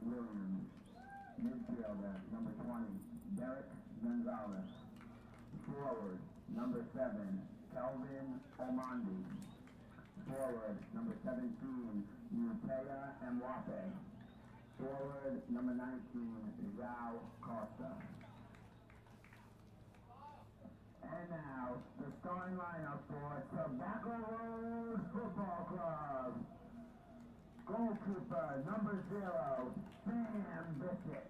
Williams. Midfielder, number 20, Derek Gonzalez. Forward, number 7, Kelvin Omandi. Forward, number 17, Nutea Mwape. Forward, number 19, Zhao Costa. And now, the starting lineup for Tobacco Road Football Club. Goalkeeper, number 0, Sam Bissett.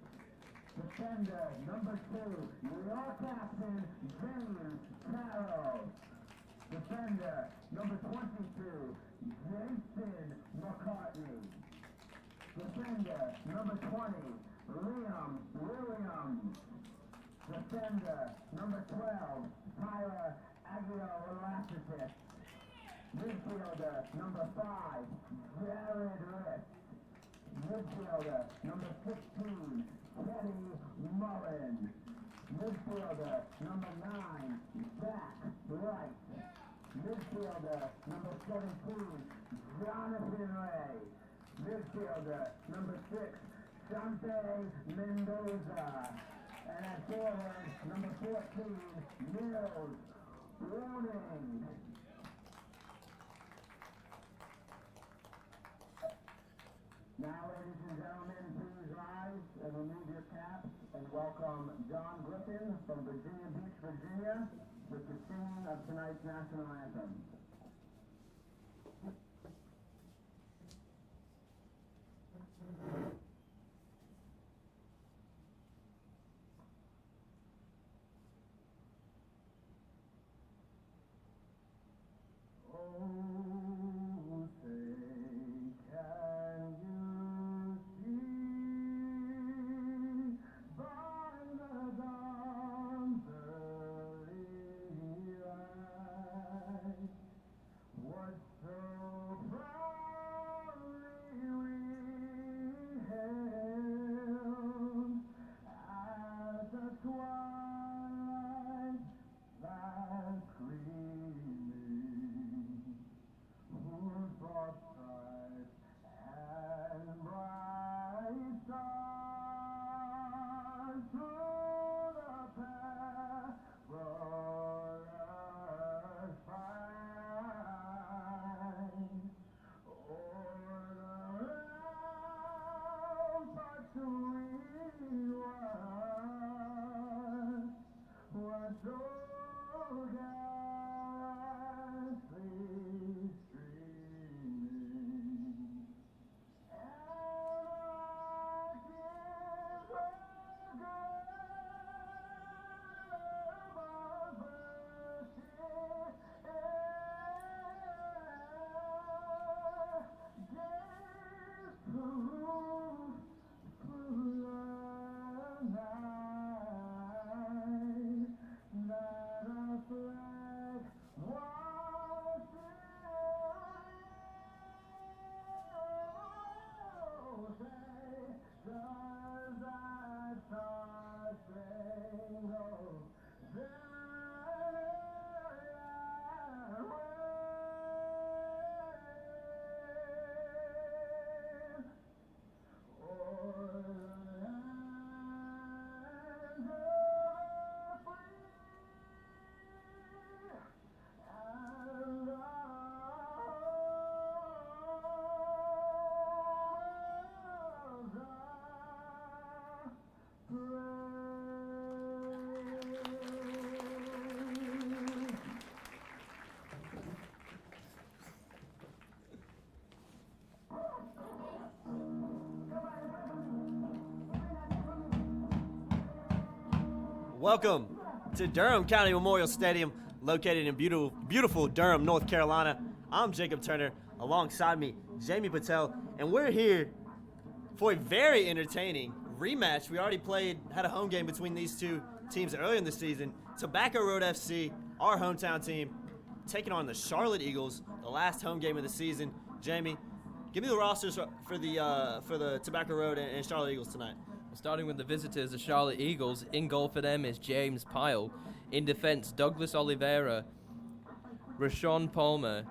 Defender, number 2, your captain, James Carroll. Defender, number 22, Jason McCartney. Defender, number 20, Liam Williams. Defender, number 12, Tyler Aguilar-Lassiter. Midfielder, number 5, Jared Riss. Midfielder, number 16, Teddy Mullen. Midfielder, number 9, Zach Wright. Midfielder, number 17, Jonathan Ray. Midfielder, number 6, Shante Mendoza. And at forward, number 14, Mills Warning. Now, ladies and gentlemen, please rise and remove your caps and welcome John Griffin from Virginia Beach, Virginia, with the singing of tonight's national anthem. Oh, say, can you see by the dawn's early light what so proudly we hailed as the twilight lies gleaming, whose broad stripes and bright stars through the perilous fight o'er the ramparts we were so gallantly streaming. Welcome to Durham County Memorial Stadium, located in beautiful Durham, North Carolina. I'm Jacob Turner. Alongside me, Jamie Patel, and we're here for a very entertaining rematch. We already had a home game between these two teams earlier in the season. Tobacco Road FC, our hometown team, taking on the Charlotte Eagles, the last home game of the season. Jamie, give me the rosters for the Tobacco Road and Charlotte Eagles tonight. Starting with the visitors, the Charlotte Eagles. In goal for them is James Pyle. In defence, Douglas Oliveira, Rashawn Palmer,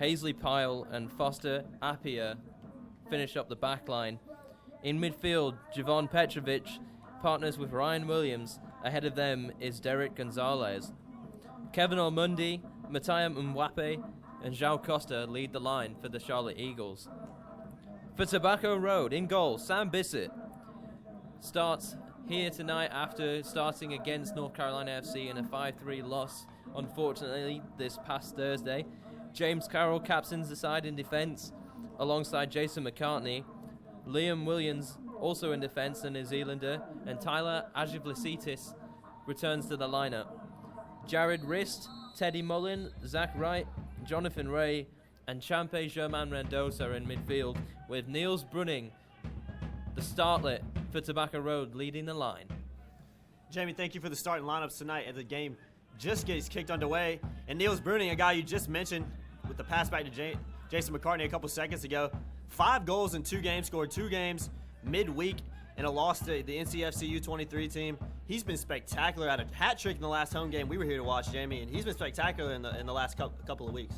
Hazley Pyle, and Foster Appiah finish up the back line. In midfield, Javon Petrovic partners with Ryan Williams. Ahead of them is Derek Gonzalez. Kevin Ormundi, Mattia Mwape, and João Costa lead the line for the Charlotte Eagles. For Tobacco Road, in goal, Sam Bissett starts here tonight after starting against North Carolina FC in a 5-3 loss, unfortunately, this past Thursday. James Carroll captains the side in defence alongside Jason McCartney. Liam Williams also in defence, a New Zealander, and Tyler Ajivlasitis returns to the lineup. Jared Rist, Teddy Mullen, Zach Wright, Jonathan Ray, and Champe German Mendoza in midfield, with Niels Brunning, the startlet for Tobacco Road, leading the line. Jamie, thank you for the starting lineups tonight as the game just gets kicked underway. And Niels Brunning, a guy you just mentioned with the pass back to Jason McCartney a couple seconds ago. 5 goals in 2 games, scored 2 games midweek in a loss to the NCFC U23 team. He's been spectacular, at a hat trick in the last home game we were here to watch, Jamie, and he's been spectacular in the last couple of weeks.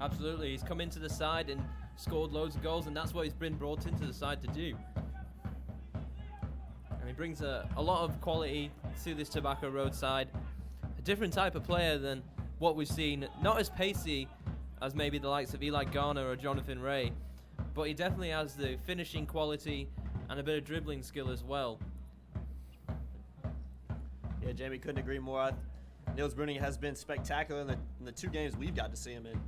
Absolutely, he's come into the side and scored loads of goals, and that's what he's been brought into the side to do. And he brings a lot of quality to this Tobacco Road side. A different type of player than what we've seen, not as pacey as maybe the likes of Eli Garner or Jonathan Ray, but he definitely has the finishing quality and a bit of dribbling skill as well. Yeah, Jamie, couldn't agree more. Niels Brunning has been spectacular in the 2 games we've got to see him in.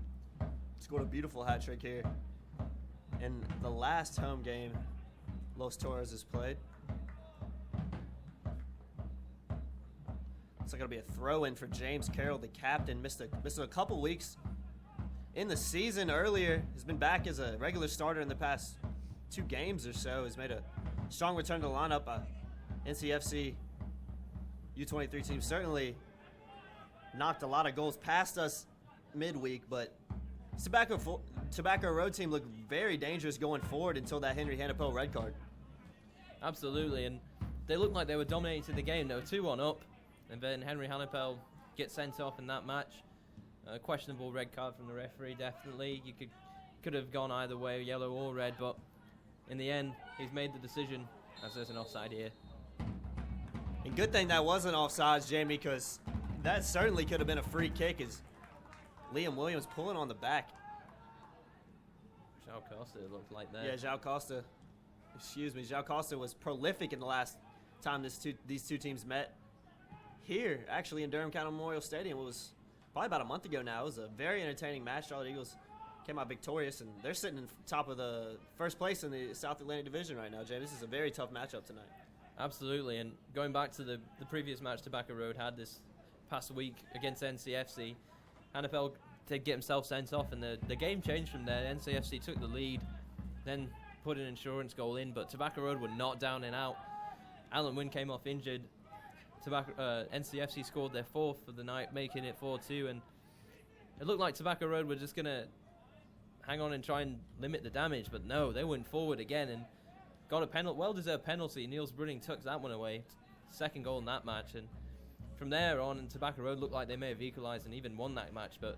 Scored a beautiful hat trick here. In the last home game Los Torres has played. It's going to be a throw-in for James Carroll, the captain. Missed a couple weeks in the season earlier. Has been back as a regular starter in the past 2 games or so. Has made a strong return to the lineup. NCFC U23 team certainly knocked a lot of goals past us midweek, but Tobacco Road team looked very dangerous going forward until that Henry Hannapel red card. Absolutely, and they looked like they were dominating the game. They were 2-1 up, and then Henry Hannapel gets sent off in that match. A questionable red card from the referee, definitely. You could have gone either way, yellow or red, but in the end, he's made the decision as there's an offside here. And good thing that wasn't offsides, Jamie, because that certainly could have been a free kick as Liam Williams pulling on the back. João Costa looked like that. Yeah, João Costa was prolific in the last time these two teams met here, actually in Durham County Memorial Stadium. It was probably about a month ago now. It was a very entertaining match. Charlotte Eagles came out victorious, and they're sitting in top of the first place in the South Atlantic Division right now, James. This is a very tough matchup tonight. Absolutely, and going back to the previous match Tobacco Road had this past week against NCFC, Hannapel did get himself sent off, and the game changed from there. NCFC took the lead, then put an insurance goal in, but Tobacco Road were not down and out. Alan Wynn came off injured. NCFC scored their 4th for the night, making it 4-2, and it looked like Tobacco Road were just going to hang on and try and limit the damage, but no, they went forward again and got a well-deserved penalty. Niels Brunning took that one away, 2nd goal in that match, and from there on, Tobacco Road looked like they may have equalised and even won that match, but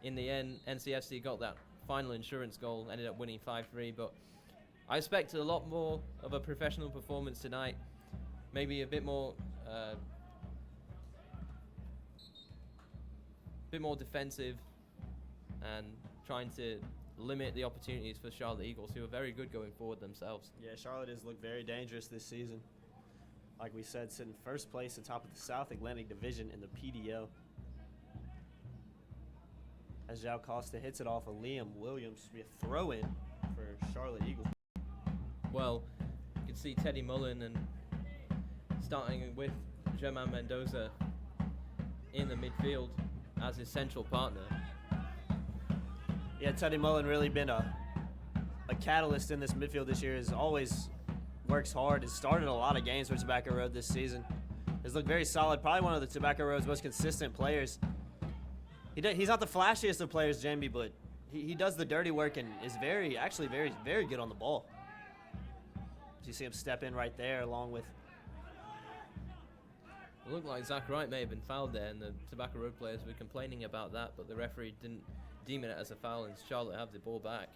in the end, NCFC got that final insurance goal, ended up winning 5-3, but I expected a lot more of a professional performance tonight, maybe a bit more defensive and trying to limit the opportunities for Charlotte Eagles, who are very good going forward themselves. Yeah, Charlotte has looked very dangerous this season. Like we said, sitting first place atop of the South Atlantic Division in the PDO. As João Costa hits it off of Liam Williams, to be a throw-in for Charlotte Eagles. Well, you can see Teddy Mullen and starting with German Mendoza in the midfield as his central partner. Yeah, Teddy Mullen really been a catalyst in this midfield this year. Has always works hard. Has started a lot of games for Tobacco Road this season. Has looked very solid. Probably one of the Tobacco Road's most consistent players. He's not the flashiest of players, Jamie, but he does the dirty work and is very good on the ball. You see him step in right there along with... It looked like Zach Wright may have been fouled there, and the Tobacco Road players were complaining about that, but the referee didn't deem it as a foul, and Charlotte have the ball back.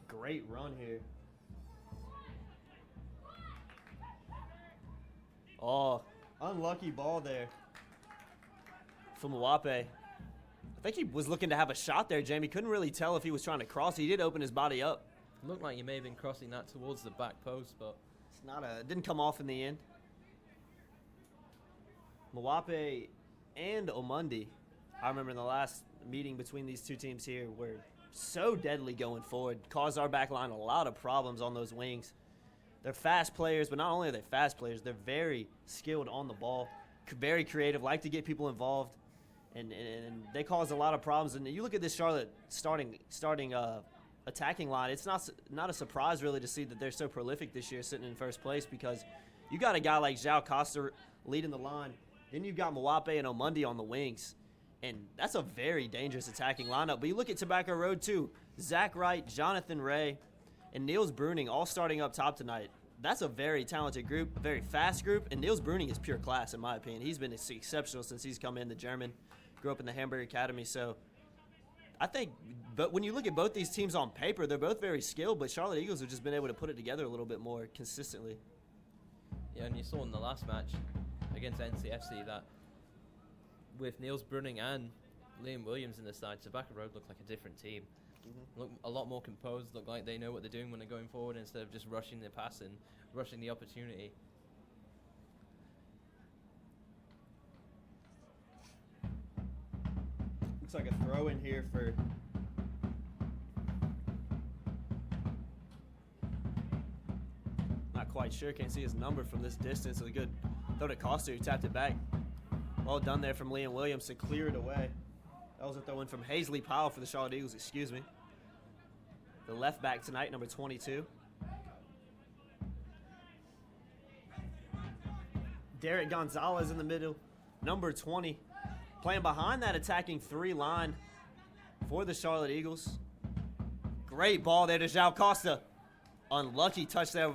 Great run here Oh, unlucky ball there from Mwape. I think he was looking to have a shot there, Jamie. Couldn't really tell if he was trying to cross. He did open his body up. Looked like he may have been crossing that towards the back post, but It's not a, it didn't come off in the end. Mwape and Omundi, I remember in the last meeting between these two teams here, were so deadly going forward. Caused our back line a lot of problems on those wings. They're fast players, but not only are they fast players, they're very skilled on the ball, very creative, like to get people involved, and they cause a lot of problems. And you look at this Charlotte starting attacking line, it's not a surprise really to see that they're so prolific this year, sitting in first place, because you got a guy like João Costa leading the line, then you've got Mwape and Omundi on the wings, and that's a very dangerous attacking lineup. But you look at Tobacco Road too, Zach Wright, Jonathan Ray, and Niels Bruning all starting up top tonight. That's a very talented group, a very fast group, and Niels Bruning is pure class in my opinion. He's been exceptional since he's come in, the German, grew up in the Hamburg Academy. So I think, but when you look at both these teams on paper, they're both very skilled, but Charlotte Eagles have just been able to put it together a little bit more consistently. yeah, and you saw in the last match against NCFC that with Niels Bruning and Liam Williams in the side, Tobacco Road looked like a different team. Look a lot more composed, look like they know what they're doing when they're going forward instead of just rushing the pass and rushing the opportunity. Looks like a throw in here for not quite sure, can't see his number from this distance. A good throw to Costa, who tapped it back. Well done there from Liam Williams to clear it away. That was a throw in from Hazley Powell for the Charlotte Eagles, excuse me. The left back tonight, number 22. Derek Gonzalez in the middle, number 20. Playing behind that attacking three line for the Charlotte Eagles. Great ball there to João Costa. Unlucky touch there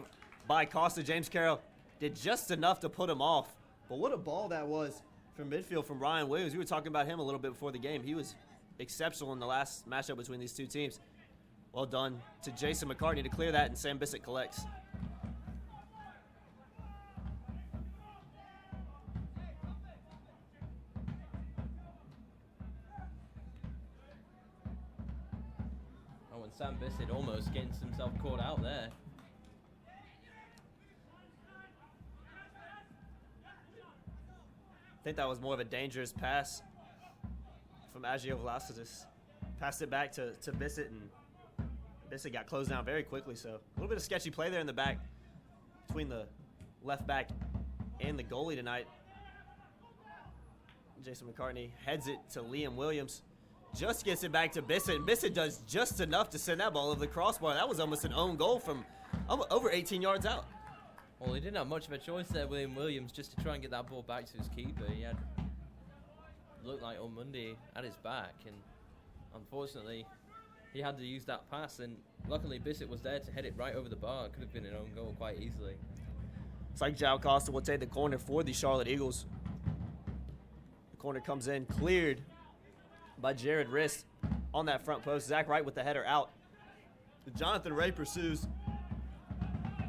by Costa. James Carroll did just enough to put him off. But what a ball that was from midfield from Ryan Williams. We were talking about him a little bit before the game. He was exceptional in the last matchup between these two teams. Well done to Jason McCartney to clear that, and Sam Bissett collects. Oh, and Sam Bissett almost gets himself caught out there. I think that was more of a dangerous pass from Agio Velocitus. Passed it back to Bissett, and Bissett got closed down very quickly. So a little bit of sketchy play there in the back between the left back and the goalie tonight. Jason McCartney heads it to Liam Williams. Just gets it back to Bissett, and Bissett does just enough to send that ball over the crossbar. That was almost an own goal from over 18 yards out. Well, he didn't have much of a choice there, William Williams, just to try and get that ball back to his keeper. He had looked like Omundi at his back, and unfortunately, he had to use that pass. And luckily, Bissett was there to head it right over the bar. It could have been an own goal quite easily. It's like João Costa will take the corner for the Charlotte Eagles. The corner comes in, cleared by Jared Rist on that front post. Zach Wright with the header out. Jonathan Ray pursues.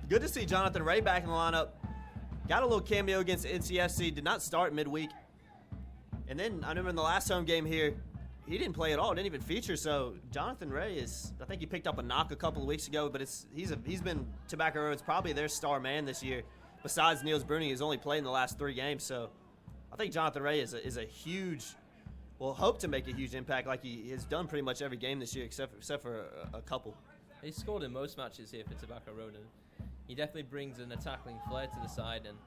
Good to see Jonathan Ray back in the lineup. Got a little cameo against NCFC. Did not start midweek. And then I remember in the last home game here, he didn't play at all. Didn't even feature. So Jonathan Ray is, I think he picked up a knock a couple of weeks ago, but he's been Tobacco Road's probably their star man this year. Besides Niels Bruning, he's only played in the last 3 games. So I think Jonathan Ray is a huge, will hope to make a huge impact like he has done pretty much every game this year except for a couple. He's scored in most matches here for Tobacco Road, and he definitely brings an attacking flair to the side and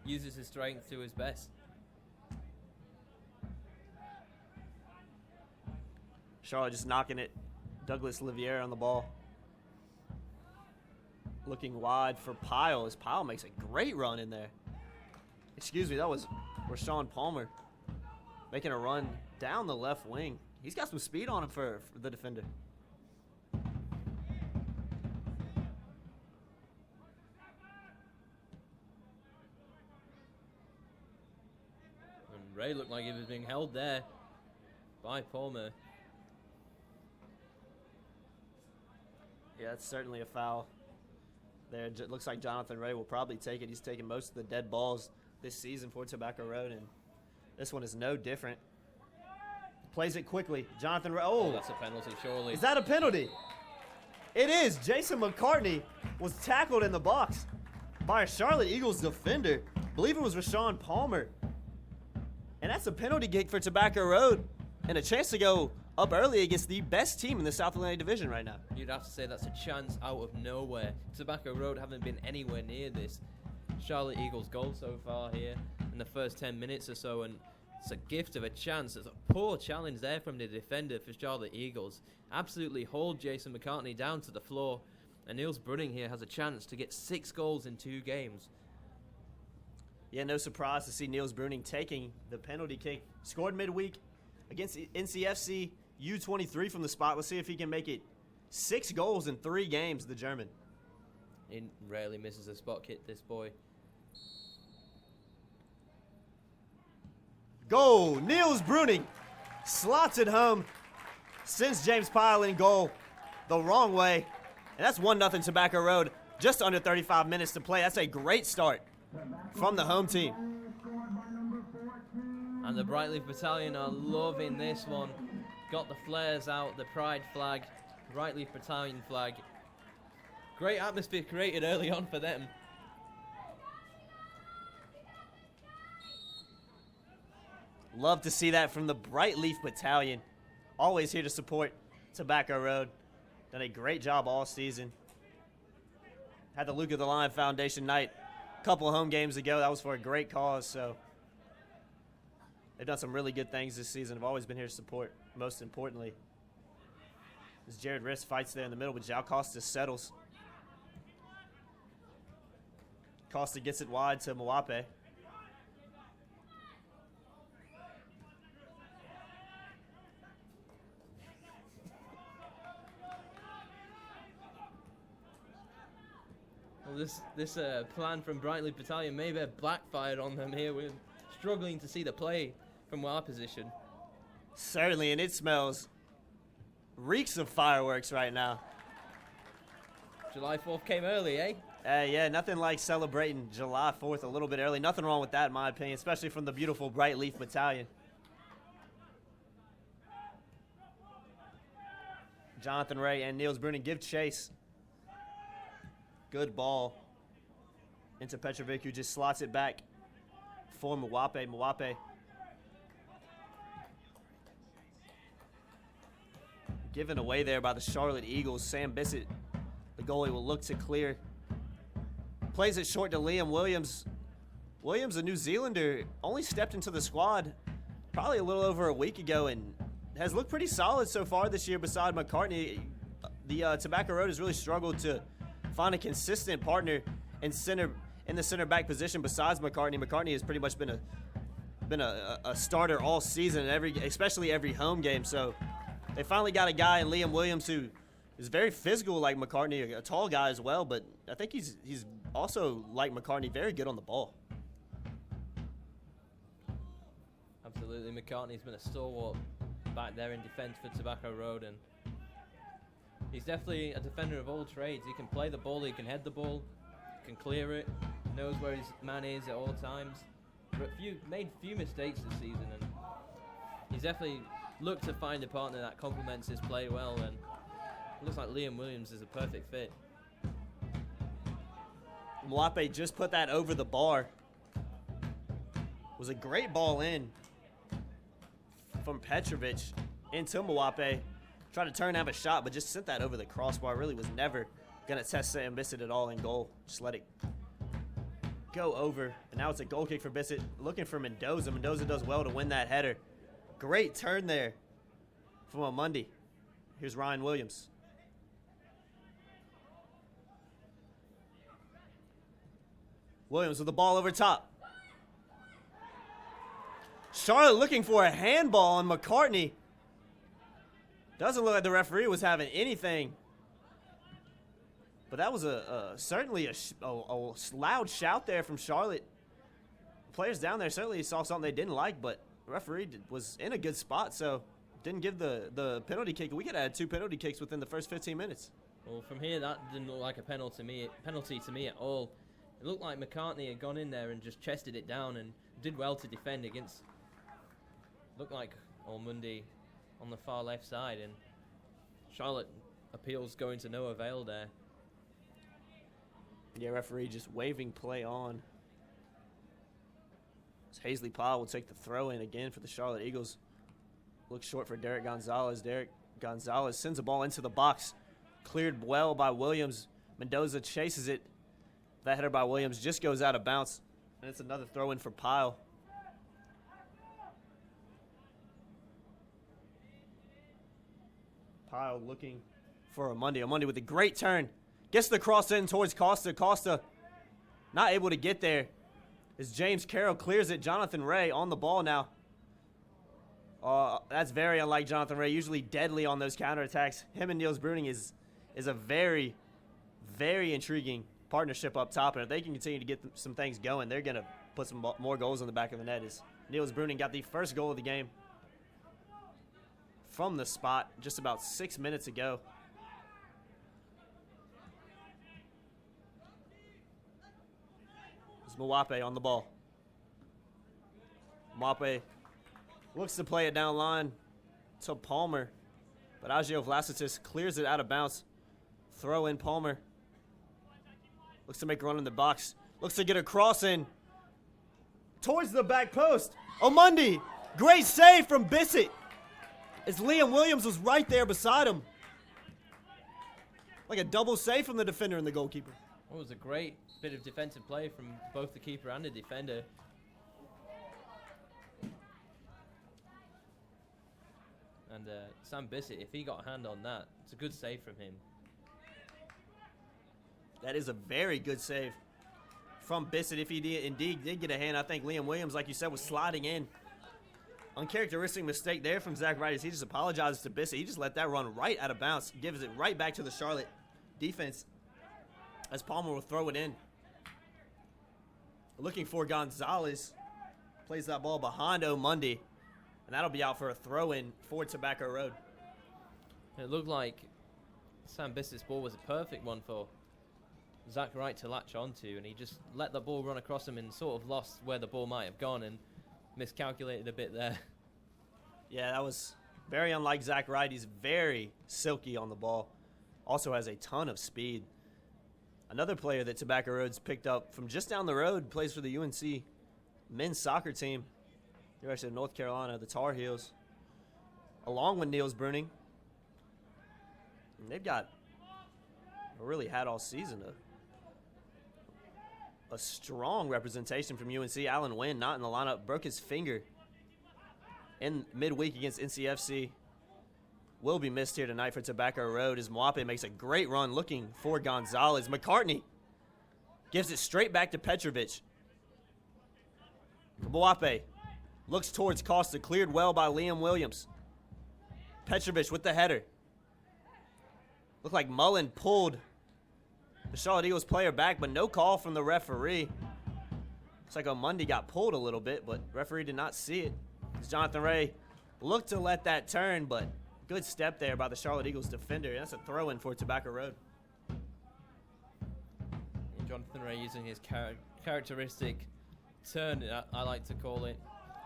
uses his strength to his best. Charlotte just knocking it. Douglas Liviere on the ball. Looking wide for Pyle as Pyle makes a great run in there. Excuse me, that was Rashawn Palmer making a run down the left wing. He's got some speed on him for the defender. And Ray looked like he was being held there by Palmer. Yeah, that's certainly a foul there. Looks like Jonathan Ray will probably take it. He's taking most of the dead balls this season for Tobacco Road, and this one is no different. Plays it quickly. Jonathan Ray. Oh, Oh, that's a penalty, surely. is that a penalty? It is. Jason McCartney was tackled in the box by a Charlotte Eagles defender. I believe it was Rashawn Palmer. And that's a penalty kick for Tobacco Road and a chance to go up early against the best team in the South Atlantic Division right now. You'd have to say that's a chance out of nowhere. Tobacco Road haven't been anywhere near this. Charlotte Eagles goal so far here in the first 10 minutes or so, and it's a gift of a chance. It's a poor challenge there from the defender for Charlotte Eagles. Absolutely hauled Jason McCartney down to the floor, and Niels Brunning here has a chance to get 6 goals in 2 games. Yeah, no surprise to see Niels Bruning taking the penalty kick. Scored midweek against NCFC U23 from the spot. Let's see if he can make it 6 goals in 3 games, the German. He rarely misses a spot kick, this boy. Goal! Niels Bruning slots it home, sends James Pyle in goal the wrong way. And that's 1-0 Tobacco Road. Just under 35 minutes to play. That's a great start from the home team. And the Brightleaf Battalion are loving this one. Got the flares out, the pride flag, Brightleaf Battalion flag. Great atmosphere created early on for them. Love to see that from the Brightleaf Battalion. Always here to support Tobacco Road. Done a great job all season. Had the Luke of the Lion Foundation night a couple of home games ago. That was for a great cause, so they've done some really good things this season. I've always been here to support, most importantly. As Jared Riss fights there in the middle, but Jao Costa settles. Costa gets it wide to Mwape. Well, this plan from Brightleaf Battalion may have backfired on them here. We're struggling to see the play from our position. Certainly, and it smells reeks of fireworks right now. July 4th came early, eh? Yeah, nothing like celebrating July 4th a little bit early. Nothing wrong with that, in my opinion, especially from the beautiful Brightleaf Battalion. Jonathan Ray and Niels Bruning give chase. Good ball into Petrovic, who just slots it back for Mwape. Mwape given away there by the Charlotte Eagles. Sam Bissett, the goalie, will look to clear. Plays it short to Liam Williams. Williams, a New Zealander, only stepped into the squad probably a little over a week ago and has looked pretty solid so far this year beside McCartney. The Tobacco Road has really struggled to find a consistent partner in the center back position besides McCartney. McCartney has pretty much been a starter all season, especially every home game. So they finally got a guy in Liam Williams who is very physical like McCartney, a tall guy as well, but I think he's also, like McCartney, very good on the ball. Absolutely, McCartney's been a stalwart back there in defence for Tobacco Road, and he's definitely a defender of all trades. He can play the ball, he can head the ball, can clear it, knows where his man is at all times. But made few mistakes this season, and he's definitely looked to find a partner that complements his play well, and it looks like Liam Williams is a perfect fit. Mwape just put that over the bar. Was a great ball in from Petrovic into Mwape. Tried to turn have a shot, but just sent that over the crossbar. Really was never going to test Sam Bissett at all in goal. Just let it go over. And now it's a goal kick for Bissett. Looking for Mendoza. Mendoza does well to win that header. Great turn there from Amundi. Here's Ryan Williams. Williams with the ball over top. Charlotte looking for a handball on McCartney. Doesn't look like the referee was having anything. But that was certainly a loud shout there from Charlotte. Players down there certainly saw something they didn't like, but the referee was in a good spot, so didn't give the penalty kick. We could have had 2 penalty kicks within the first 15 minutes. Well, from here, that didn't look like a penalty to me at all. It It looked like McCartney had gone in there and just chested it down and did well to defend against. Looked like Ormundi on the far left side, and Charlotte appeals going to no avail there. Yeah, referee just waving play on. As Hazley Powell will take the throw in again for the Charlotte Eagles. Looks short for Derek Gonzalez. Derek Gonzalez sends the ball into the box. Cleared well by Williams. Mendoza chases it. That header by Williams just goes out of bounds. And it's another throw in for Pyle. Pyle looking for Ormundi. Ormundi with a great turn. Gets the cross in towards Costa. Costa not able to get there as James Carroll clears it. Jonathan Ray on the ball now. That's very unlike Jonathan Ray. Usually deadly on those counterattacks. Him and Niels Bruning is a very, very intriguing partnership up top. And if they can continue to get some things going, they're going to put some more goals on the back of the net. As Niels Bruning got the first goal of the game from the spot just about 6 minutes ago. It's Mwape on the ball. Mwape looks to play it down line to Palmer, but Agio Vlasitis clears it out of bounds. Throw in Palmer. Looks to make a run in the box. Looks to get a cross in towards the back post. Ormundi, great save from Bissett as Liam Williams was right there beside him. Like a double save from the defender and the goalkeeper. It was a great bit of defensive play from both the keeper and the defender. And Sam Bissett, if he got a hand on that, it's a good save from him. That is a very good save from Bissett. If he indeed did get a hand, I think Liam Williams, like you said, was sliding in. Uncharacteristic mistake there from Zach Wright. He just apologizes to Bissett. He just let that run right out of bounds. Gives it right back to the Charlotte defense as Palmer will throw it in. Looking for Gonzalez. Plays that ball behind Ormundi. And that'll be out for a throw-in for Tobacco Road. It looked like Sam Bissett's ball was a perfect one for Zach Wright to latch onto, and he just let the ball run across him and sort of lost where the ball might have gone and miscalculated a bit there. Yeah, that was very unlike Zach Wright. He's very silky on the ball. Also has a ton of speed. Another player that Tobacco Road's picked up from just down the road, plays for the UNC men's soccer team. They're actually in North Carolina, the Tar Heels, along with Niels Bruning. And they've got, really had all season, a strong representation from UNC. Alan Wynn not in the lineup, broke his finger in midweek against NCFC. Will be missed here tonight for Tobacco Road as Mwape makes a great run looking for Gonzalez. McCartney gives it straight back to Petrovic. Mwape looks towards Costa, cleared well by Liam Williams. Petrovic with the header. Looked like Mullen pulled the Charlotte Eagles player back, but no call from the referee. Looks like Ormundi got pulled a little bit, but referee did not see it. As Jonathan Ray looked to let that turn, but good step there by the Charlotte Eagles defender. That's a throw-in for Tobacco Road. Jonathan Ray using his characteristic turn, I like to call it.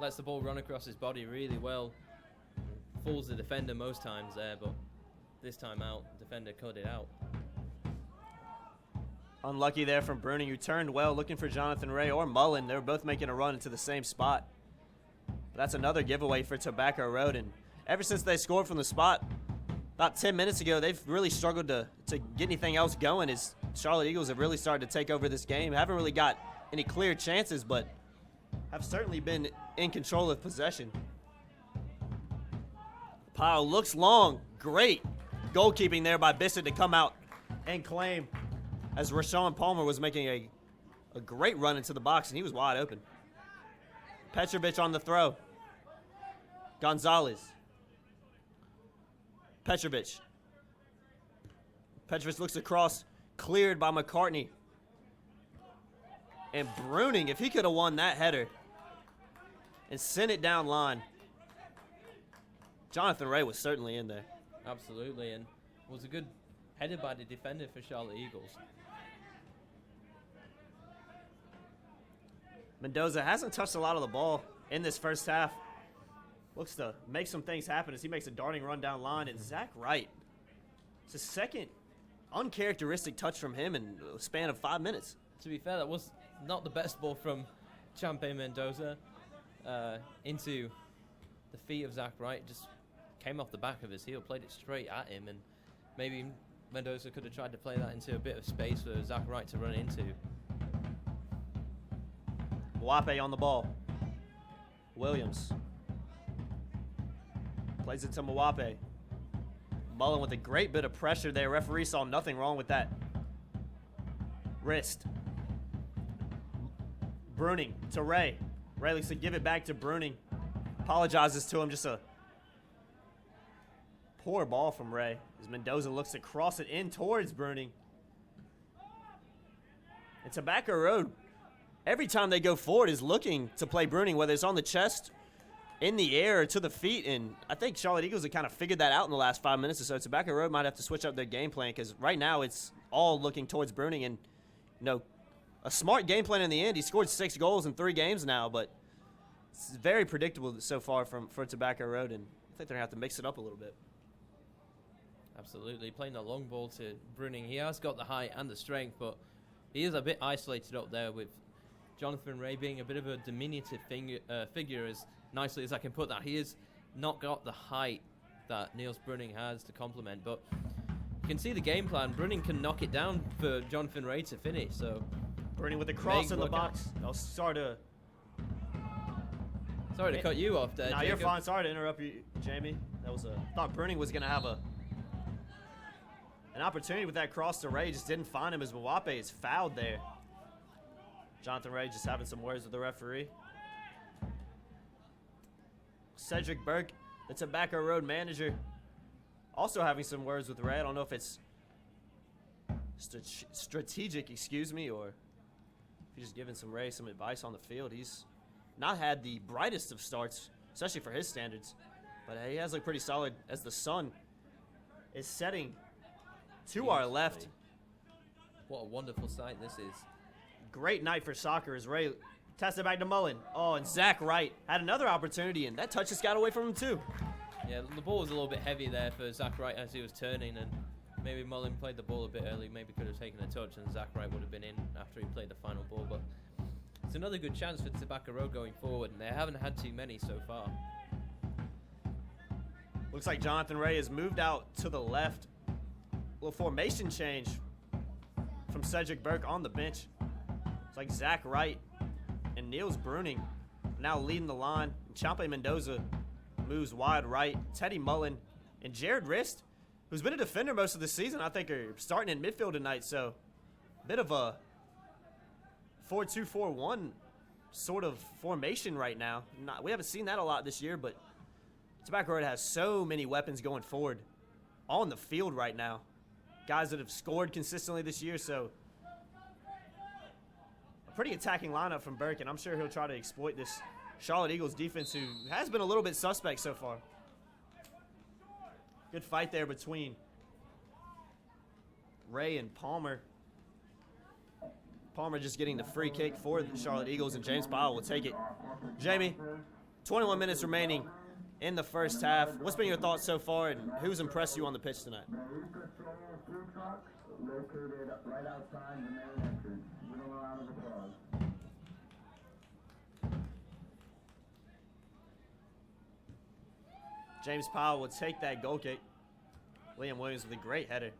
Lets the ball run across his body really well. Fools the defender most times there, but this time out, the defender cut it out. Unlucky there from Bruning, who turned well, looking for Jonathan Ray or Mullen. They were both making a run into the same spot. But that's another giveaway for Tobacco Road, and ever since they scored from the spot about 10 minutes ago, they've really struggled to get anything else going as Charlotte Eagles have really started to take over this game. Haven't really got any clear chances, but have certainly been in control of possession. Pyle looks long. Great goalkeeping there by Bissett to come out and claim as Rashawn Palmer was making a great run into the box, and he was wide open. Petrovic on the throw. Gonzalez. Petrovic. Petrovic looks across, cleared by McCartney. And Bruning, if he could have won that header and sent it down line, Jonathan Ray was certainly in there. Absolutely, and was a good header by the defender for Charlotte Eagles. Mendoza hasn't touched a lot of the ball in this first half. Looks to make some things happen as he makes a darting run down line. And Zach Wright, it's his second uncharacteristic touch from him in a span of 5 minutes. To be fair, that was not the best ball from Champe Mendoza into the feet of Zach Wright. Just came off the back of his heel, played it straight at him, and maybe Mendoza could have tried to play that into a bit of space for Zach Wright to run into. Mwape on the ball. Williams plays it to Mwape. Mullen with a great bit of pressure there. Referee saw nothing wrong with that. Wrist. Bruning to Ray. Ray looks to give it back to Bruning. Apologizes to him. Just a poor ball from Ray as Mendoza looks to cross it in towards Bruning. And Tobacco Road, every time they go forward, is looking to play Bruning, whether it's on the chest, in the air, or to the feet. And I think Charlotte Eagles have kind of figured that out in the last 5 minutes or so. Tobacco Road might have to switch up their game plan because right now it's all looking towards Bruning. And, you know, a smart game plan in the end. He scored 6 goals in 3 games now, but it's very predictable so far for Tobacco Road. And I think they're going to have to mix it up a little bit. Absolutely. Playing the long ball to Bruning. He has got the height and the strength, but he is a bit isolated up there with Jonathan Ray being a bit of a diminutive figure, as nicely as I can put that. He has not got the height that Niels Bruning has to complement, but you can see the game plan. Bruning can knock it down for Jonathan Ray to finish. So Bruning with the cross in the box. I'll start to... Sorry to cut you off there, No, you're fine. Sorry to interrupt you, Jamie. That was I thought Bruning was going to have an opportunity with that cross to Ray. Just didn't find him as Mwape is fouled there. Jonathan Ray just having some words with the referee. Cedric Burke, the Tobacco Road manager, also having some words with Ray. I don't know if it's strategic, or if he's just giving Ray some advice on the field. He's not had the brightest of starts, especially for his standards, but he has looked pretty solid as the sun is setting to our left. What a wonderful sight this is. Great night for soccer as Ray tests it back to Mullen. Oh, and Zach Wright had another opportunity, and that touch just got away from him too. Yeah, the ball was a little bit heavy there for Zach Wright as he was turning, and maybe Mullen played the ball a bit early, maybe could have taken a touch, and Zach Wright would have been in after he played the final ball. But it's another good chance for Tobacco Road going forward, and they haven't had too many so far. Looks like Jonathan Ray has moved out to the left. A little formation change from Cedric Burke on the bench. It's like Zach Wright and Niels Bruning now leading the line. And Champe Mendoza moves wide right. Teddy Mullen and Jared Rist, who's been a defender most of the season, I think are starting in midfield tonight. So a bit of a 4-2-4-1 sort of formation right now. We haven't seen that a lot this year, but Tobacco Road has so many weapons going forward on the field right now. Guys that have scored consistently this year, so a pretty attacking lineup from Burke, and I'm sure he'll try to exploit this Charlotte Eagles defense, who has been a little bit suspect so far. Good fight there between Ray and Palmer. Palmer just getting the free kick for the Charlotte Eagles, and James Powell will take it. Jamie, 21 minutes remaining in the first half. What's been your thoughts so far, and who's impressed you on the pitch tonight? Located right outside the main entrance. Give them a round of applause. James Powell will take that goal kick. Liam Williams with a great header.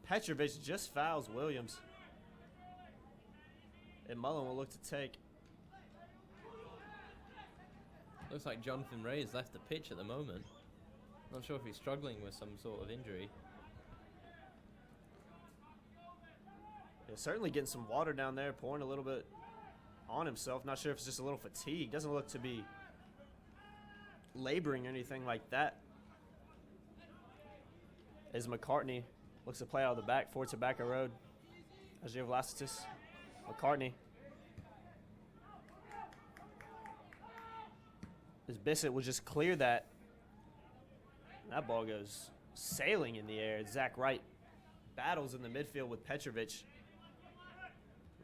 Petrovic just fouls Williams. And Mullen will look to take. Looks like Jonathan Ray has left the pitch at the moment. Not sure if he's struggling with some sort of injury. Yeah, certainly getting some water down there, pouring a little bit on himself. Not sure if it's just a little fatigue. Doesn't look to be laboring or anything like that. As McCartney looks to play out of the back for Tobacco Road. As Vlasitis. McCartney. As Bissett will just clear that. That ball goes sailing in the air. Zach Wright battles in the midfield with Petrovic.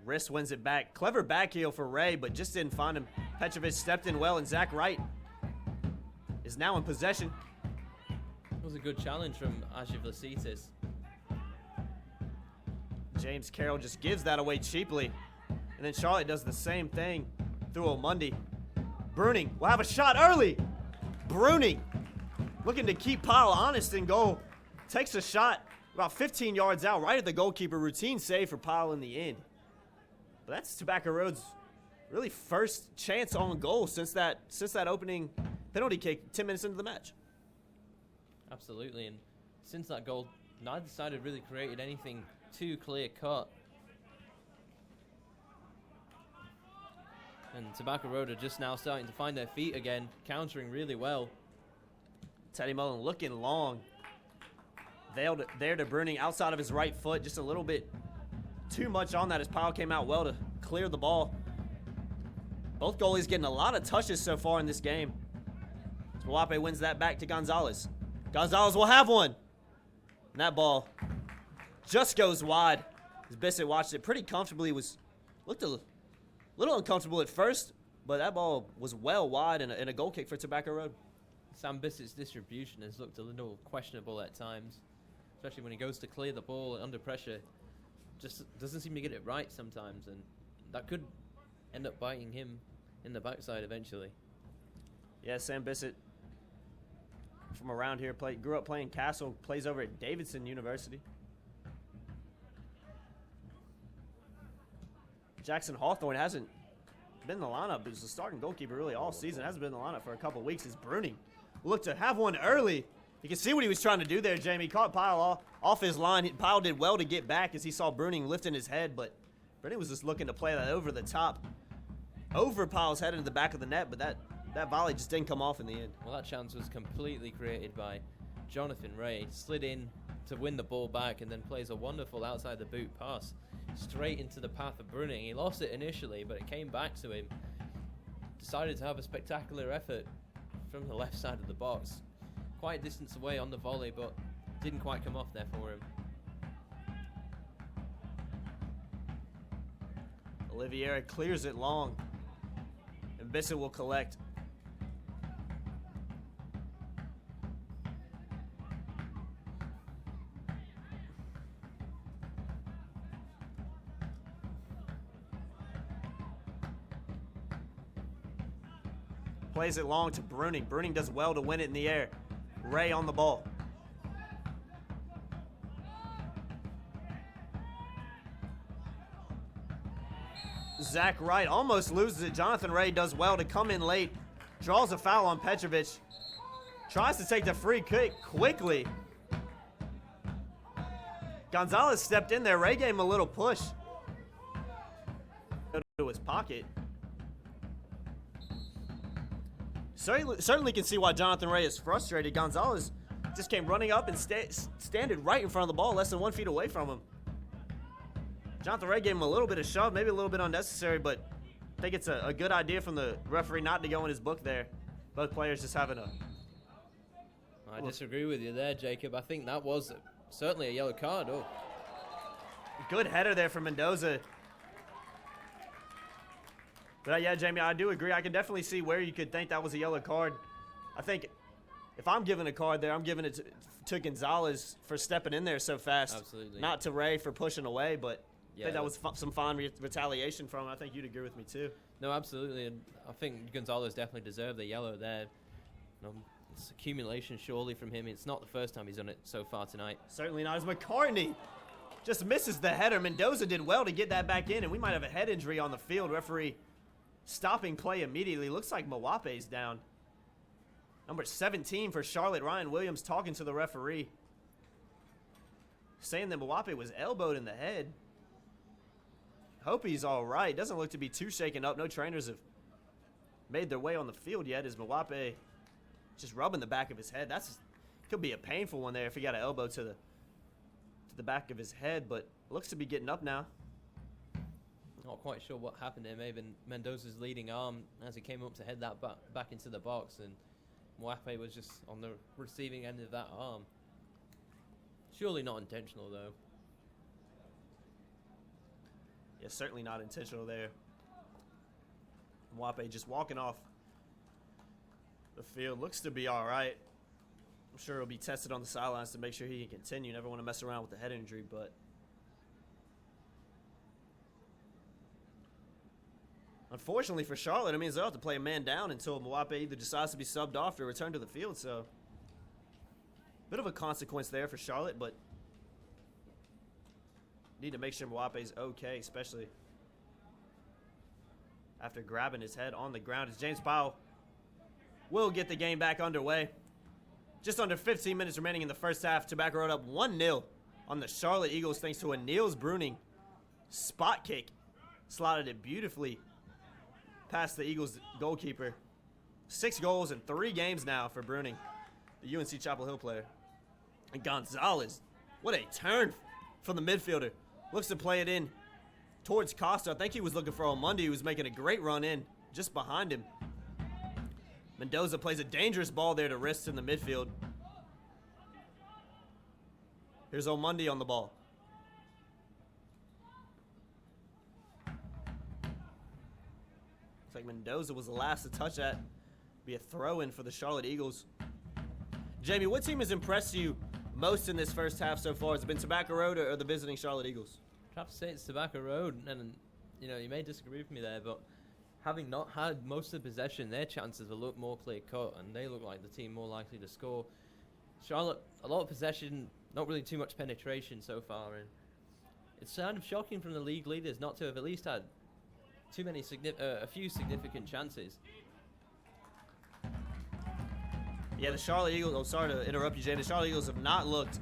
Wrist wins it back. Clever back heel for Ray, but just didn't find him. Petrovic stepped in well, and Zach Wright is now in possession. It was a good challenge from Vlasitis. James Carroll just gives that away cheaply. And then Charlotte does the same thing through O'Mundy. Bruning will have a shot early. Bruning looking to keep Pyle honest in goal. Takes a shot about 15 yards out, right at the goalkeeper. Routine save for Pyle in the end. But that's Tobacco Road's really first chance on goal since that opening penalty kick 10 minutes into the match. Absolutely, and since that goal, neither side had really created anything too clear cut. And Tobacco Road are just now starting to find their feet again, countering really well. Teddy Mullen looking long. Veiled there to Bruning outside of his right foot, just a little bit too much on that as Pyle came out well to clear the ball. Both goalies getting a lot of touches so far in this game. Mwape wins that back to Gonzalez. Gonzalez will have one. And that ball just goes wide. As Bissett watched it pretty comfortably, looked a little uncomfortable at first, but that ball was well wide and a goal kick for Tobacco Road. Sam Bissett's distribution has looked a little questionable at times, especially when he goes to clear the ball under pressure. Just doesn't seem to get it right sometimes, and that could end up biting him in the backside eventually. Yeah, Sam Bissett from around here, grew up playing Castle, plays over at Davidson University. Jackson Hawthorne hasn't been in the lineup. He was the starting goalkeeper really all season. Hasn't been in the lineup for a couple weeks. Is Bruning. Looked to have one early. You can see what he was trying to do there, Jamie. Caught Pyle off his line. Pyle did well to get back as he saw Bruning lifting his head, but Bruning was just looking to play that over the top, over Pyle's head into the back of the net, but that volley just didn't come off in the end. Well, that chance was completely created by Jonathan Ray. Slid in to win the ball back and then plays a wonderful outside the boot pass straight into the path of Bruning. He lost it initially, but it came back to him. Decided to have a spectacular effort from the left side of the box. Quite a distance away on the volley, but didn't quite come off there for him. Oliviera clears it long, and Bissett will collect. Plays it long to Bruning. Bruning does well to win it in the air. Ray on the ball. Zach Wright almost loses it. Jonathan Ray does well to come in late. Draws a foul on Petrovic. Tries to take the free kick quickly. Gonzalez stepped in there. Ray gave him a little push to his pocket. Certainly can see why Jonathan Ray is frustrated. Gonzalez just came running up and standing right in front of the ball, less than 1 feet away from him. Jonathan Ray gave him a little bit of shove, maybe a little bit unnecessary, but I think it's a good idea from the referee not to go in his book there. Both players just having a... I disagree with you there, Jacob. I think that was certainly a yellow card. Oh, good header there from Mendoza. But yeah, Jamie, I do agree. I can definitely see where you could think that was a yellow card. I think if I'm giving a card there, I'm giving it to Gonzalez for stepping in there so fast. Absolutely. Not to Ray for pushing away, but yeah, I think that was some fine retaliation from him. I think you'd agree with me too. No, absolutely. And I think Gonzalez definitely deserved the yellow there. It's accumulation surely from him. It's not the first time he's done it so far tonight. Certainly not. As McCartney just misses the header. Mendoza did well to get that back in, and we might have a head injury on the field. Referee stopping play immediately. Looks like Mwape's down. Number 17 for Charlotte, Ryan Williams, talking to the referee, saying that Mwape was elbowed in the head. Hope he's all right. Doesn't look to be too shaken up. No trainers have made their way on the field yet. As Mwape just rubbing the back of his head. Could be a painful one there if he got an elbow to the back of his head, but looks to be getting up now. Not quite sure what happened there. Maybe Mendoza's leading arm as he came up to head that back into the box, and Mwape was just on the receiving end of that arm. Surely not intentional, though. Yeah, certainly not intentional there. Mwape just walking off the field. Looks to be all right. I'm sure he'll be tested on the sidelines to make sure he can continue. Never want to mess around with the head injury, but unfortunately for Charlotte, it means they'll have to play a man down until Mwape either decides to be subbed off or return to the field. So, bit of a consequence there for Charlotte, but need to make sure Mwape's okay, especially after grabbing his head on the ground. As James Powell will get the game back underway. Just under 15 minutes remaining in the first half. Tobacco Road up 1-0 on the Charlotte Eagles thanks to a Niels Bruning spot kick. Slotted it beautifully past the Eagles goalkeeper. 6 goals in 3 games now for Bruning, the UNC Chapel Hill player. And Gonzalez, what a turn from the midfielder. Looks to play it in towards Costa. I think he was looking for Omundi, who was making a great run in just behind him. Mendoza plays a dangerous ball there to wrist in the midfield. Here's Omundi on the ball. Looks like Mendoza was the last to touch that. Be a throw-in for the Charlotte Eagles. Jamie, what team has impressed you most in this first half so far? Has it been Tobacco Road or the visiting Charlotte Eagles? I have to say it's Tobacco Road, and you may disagree with me there, but having not had most of the possession, their chances will look more clear-cut, and they look like the team more likely to score. Charlotte, a lot of possession, not really too much penetration so far, and it's kind of shocking from the league leaders not to have at least had a few significant chances. Yeah, the Charlotte Eagles, oh, sorry to interrupt you, Jay. The Charlotte Eagles have not looked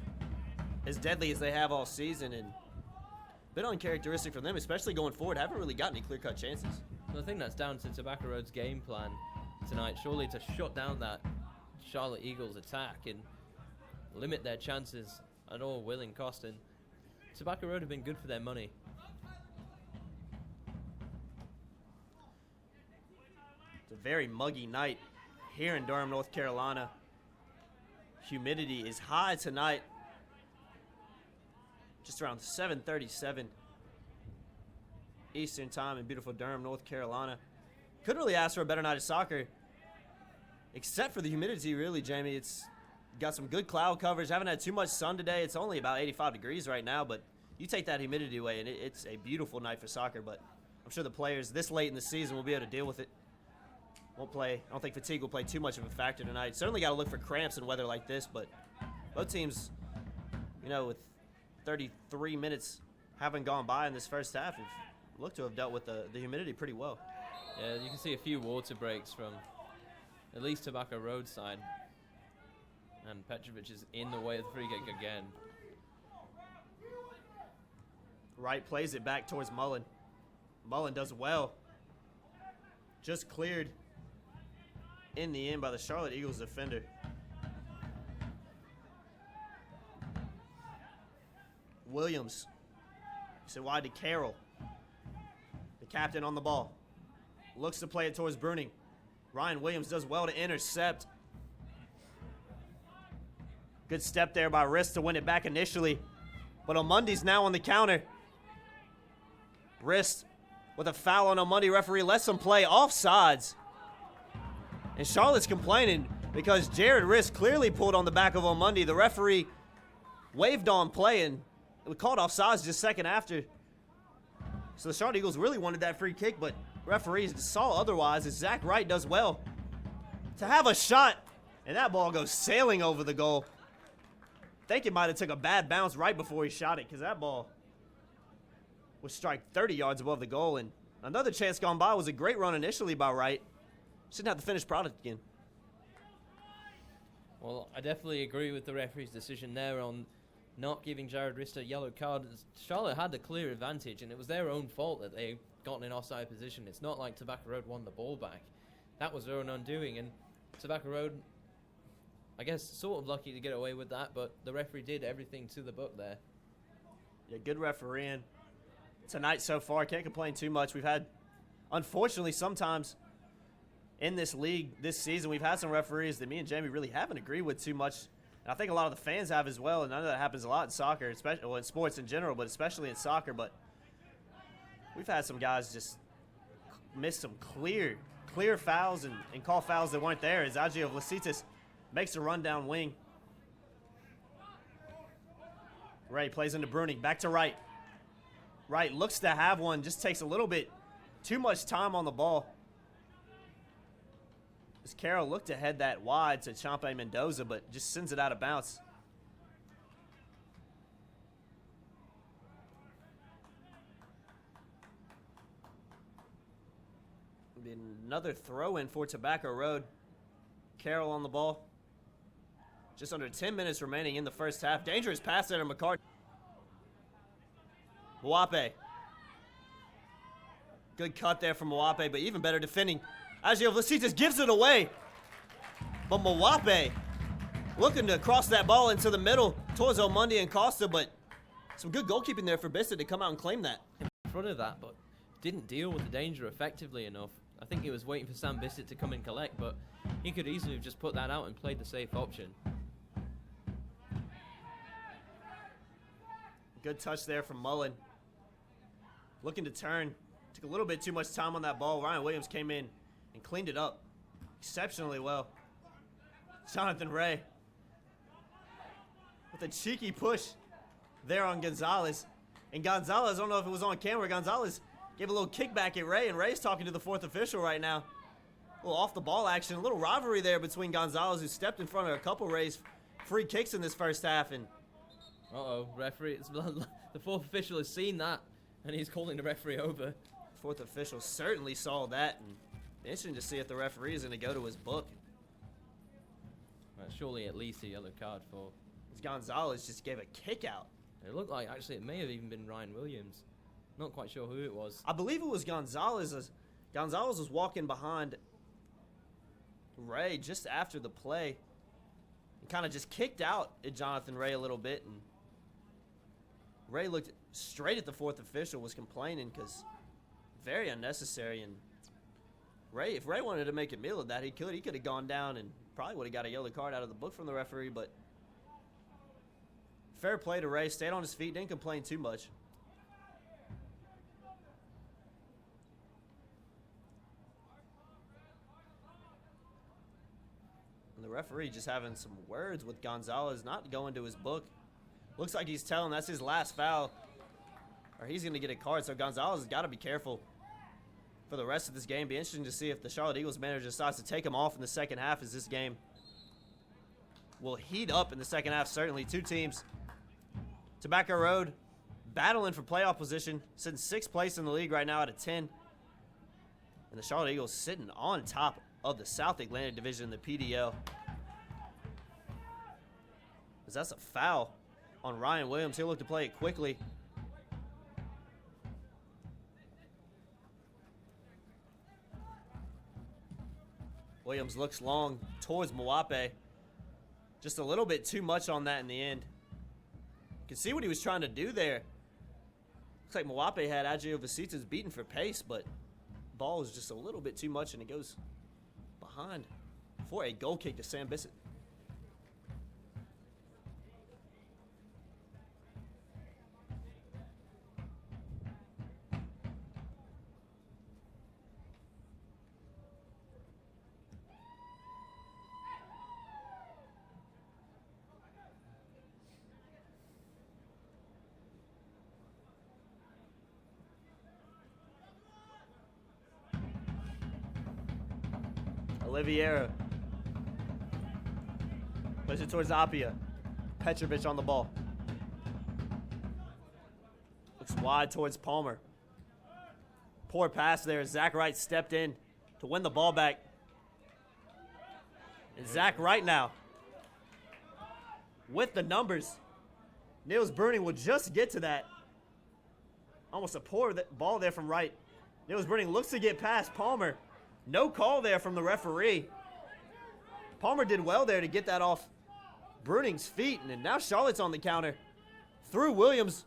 as deadly as they have all season, and a bit uncharacteristic for them, especially going forward. Haven't really gotten any clear-cut chances. So I think that's down to Tobacco Road's game plan tonight, surely to shut down that Charlotte Eagles attack and limit their chances at all willing cost. And Tobacco Road have been good for their money. It's a very muggy night here in Durham, North Carolina. Humidity is high tonight. Just around 7:37 Eastern time in beautiful Durham, North Carolina. Couldn't really ask for a better night of soccer, except for the humidity, really, Jamie. It's got some good cloud coverage. Haven't had too much sun today. It's only about 85 degrees right now, but you take that humidity away, and it's a beautiful night for soccer. But I'm sure the players this late in the season will be able to deal with it. Won't play. I don't think fatigue will play too much of a factor tonight. Certainly got to look for cramps in weather like this, but both teams, with 33 minutes having gone by in this first half, have looked to have dealt with the humidity pretty well. Yeah, you can see a few water breaks from at least Tobacco Road side. And Petrovic is in the way of the free kick again. Wright plays it back towards Mullen. Mullen does well. Just cleared in the end by the Charlotte Eagles defender. Williams. So wide to Carroll. The captain on the ball. Looks to play it towards Bruning. Ryan Williams does well to intercept. Good step there by Wrist to win it back initially. But Omundi's now on the counter. Wrist with a foul on Omundi. Referee lets him play offsides. And Charlotte's complaining because Jared Wrist clearly pulled on the back of Omundi. The referee waved on play and it was called offsides just a second after. So the Charlotte Eagles really wanted that free kick, but referees saw otherwise as Zach Wright does well to have a shot, and that ball goes sailing over the goal. I think it might have took a bad bounce right before he shot it because that ball was strike 30 yards above the goal. And another chance gone by. Was a great run initially by Wright. Shouldn't have the finished product again. Well, I definitely agree with the referee's decision there on not giving Jared Wrist a yellow card. Charlotte had the clear advantage, and it was their own fault that they got in an offside position. It's not like Tobacco Road won the ball back. That was their own undoing, and Tobacco Road, I guess, sort of lucky to get away with that, but the referee did everything to the book there. Yeah, good refereeing tonight so far. Can't complain too much. We've had, unfortunately, sometimes in this league this season, we've had some referees that me and Jamie really haven't agreed with too much. And I think a lot of the fans have as well, and I know that happens a lot in soccer, especially in sports in general, but especially in soccer. But We've had some guys just miss some clear fouls and call fouls that weren't there as Agio Vlasitis makes a run down wing. Ray plays into Bruning, back to Wright. Wright looks to have one, just takes a little bit too much time on the ball. As Carroll looked to head that wide to Champe Mendoza, but just sends it out of bounds. Another throw in for Tobacco Road. Carroll on the ball. Just under 10 minutes remaining in the first half. Dangerous pass there to McCartney. Mwape. Good cut there from Mwape, but even better defending. Agio Vlasitis gives it away. But Mwape looking to cross that ball into the middle towards Omundi and Costa, but some good goalkeeping there for Bissett to come out and claim that. In front of that, but didn't deal with the danger effectively enough. I think he was waiting for Sam Bissett to come and collect, but he could easily have just put that out and played the safe option. Good touch there from Mullen. Looking to turn. Took a little bit too much time on that ball. Ryan Williams came in and cleaned it up exceptionally well. Jonathan Ray with a cheeky push there on Gonzalez. And Gonzalez, I don't know if it was on camera, Gonzalez gave a little kickback at Ray, and Ray's talking to the fourth official right now. A little off-the-ball action, a little rivalry there between Gonzalez, who stepped in front of a couple Ray's free kicks in this first half. And referee, the fourth official has seen that, and he's calling the referee over. Fourth official certainly saw that, and interesting to see if the referee is going to go to his book. Well, surely at least a yellow card for... Gonzalez just gave a kick out. It looked like, actually, it may have even been Ryan Williams. Not quite sure who it was. I believe it was Gonzalez. Gonzalez was walking behind Ray just after the play and kind of just kicked out at Jonathan Ray a little bit. And Ray looked straight at the fourth official, was complaining because very unnecessary. And if Ray wanted to make a meal of that, he could. He could have gone down and probably would have got a yellow card out of the book from the referee. But fair play to Ray. Stayed on his feet, didn't complain too much. The referee just having some words with Gonzalez, not going to his book. Looks like he's telling that's his last foul, or he's going to get a card. So Gonzalez has got to be careful for the rest of this game. Be interesting to see if the Charlotte Eagles manager decides to take him off in the second half, as this game will heat up in the second half. Certainly, two teams. Tobacco Road battling for playoff position, sitting 6th place in the league right now out of 10. And the Charlotte Eagles sitting on top of the South Atlantic Division in the PDL. As that's a foul on Ryan Williams. He'll look to play it quickly. Williams looks long towards Mwape. Just a little bit too much on that in the end. You can see what he was trying to do there. Looks like Mwape had Agio Vlasitis beaten for pace, but ball is just a little bit too much, and it goes behind for a goal kick to Sam Bissett. Oliveira plays it towards Apia. Petrovic on the ball. Looks wide towards Palmer. Poor pass there. Zach Wright stepped in to win the ball back. And Zach Wright now with the numbers. Niels Bruning will just get to that. Almost a poor ball there from Wright. Niels Bruning looks to get past Palmer. No call there from the referee. Palmer did well there to get that off Bruning's feet, and now Charlotte's on the counter. Through Williams,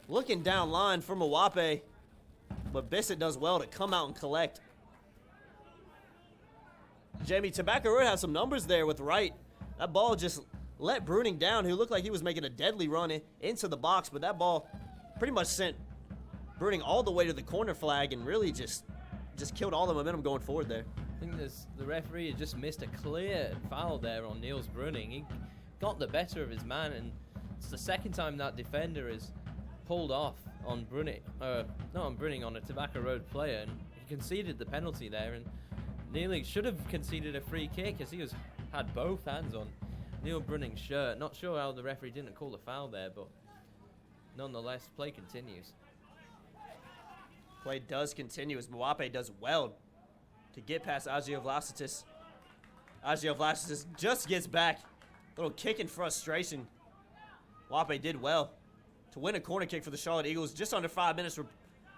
looking down line for Mwape, but Bissett does well to come out and collect. Jamie, Tobacco Road has some numbers there with Wright. That ball just let Bruning down, who looked like he was making a deadly run into the box, but that ball pretty much sent Bruning all the way to the corner flag and really just killed all the momentum going forward there. I think the referee had just missed a clear foul there on Niels Bruning. He got the better of his man, and it's the second time that defender has pulled off on Bruning, not on Bruning, on a Tobacco Road player, and he conceded the penalty there, and nearly should have conceded a free kick as he had both hands on Neil Bruning's shirt. Not sure how the referee didn't call the foul there, but nonetheless, play continues. Play does continue as Mwape does well to get past Agio Vlasitis. Agio Vlasitis just gets back. Little kick in frustration. Mwape did well to win a corner kick for the Charlotte Eagles. Just under 5 minutes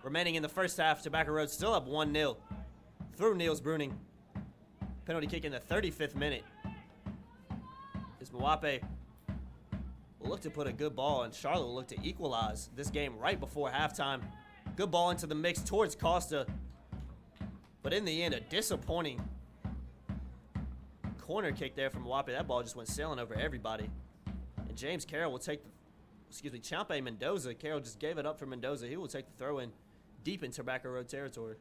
remaining in the first half. Tobacco Road still up 1-0 through Niels Bruning. Penalty kick in the 35th minute. As Mwape will look to put a good ball, and Charlotte will look to equalize this game right before halftime. Good ball into the mix towards Costa. But in the end, a disappointing corner kick there from Mwape. That ball just went sailing over everybody. And James Carroll will take Champe Mendoza. Carroll just gave it up for Mendoza. He will take the throw in deep in Tobacco Road territory.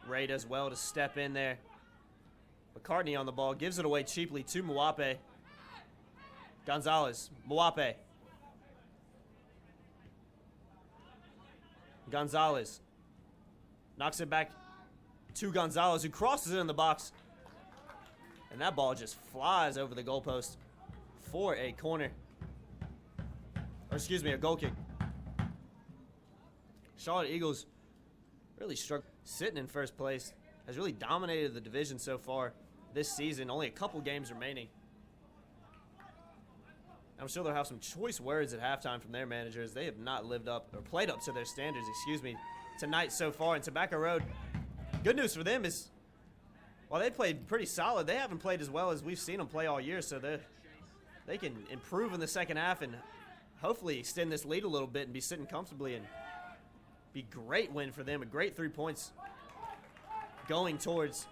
Ray does well to step in there. McCartney on the ball, gives it away cheaply to Mwape. Gonzalez, Mwape. Gonzalez knocks it back to Gonzalez, who crosses it in the box. And that ball just flies over the goalpost for a corner. Or excuse me, a goal kick. Charlotte Eagles really struck, sitting in first place, has really dominated the division so far this season. Only a couple games remaining. I'm sure they'll have some choice words at halftime from their managers. They have not lived up, or played up to their standards, tonight so far. And Tobacco Road, good news for them is, while they played pretty solid, they haven't played as well as we've seen them play all year. So they can improve in the second half and hopefully extend this lead a little bit and be sitting comfortably, and be great win for them. A great 3 points going towards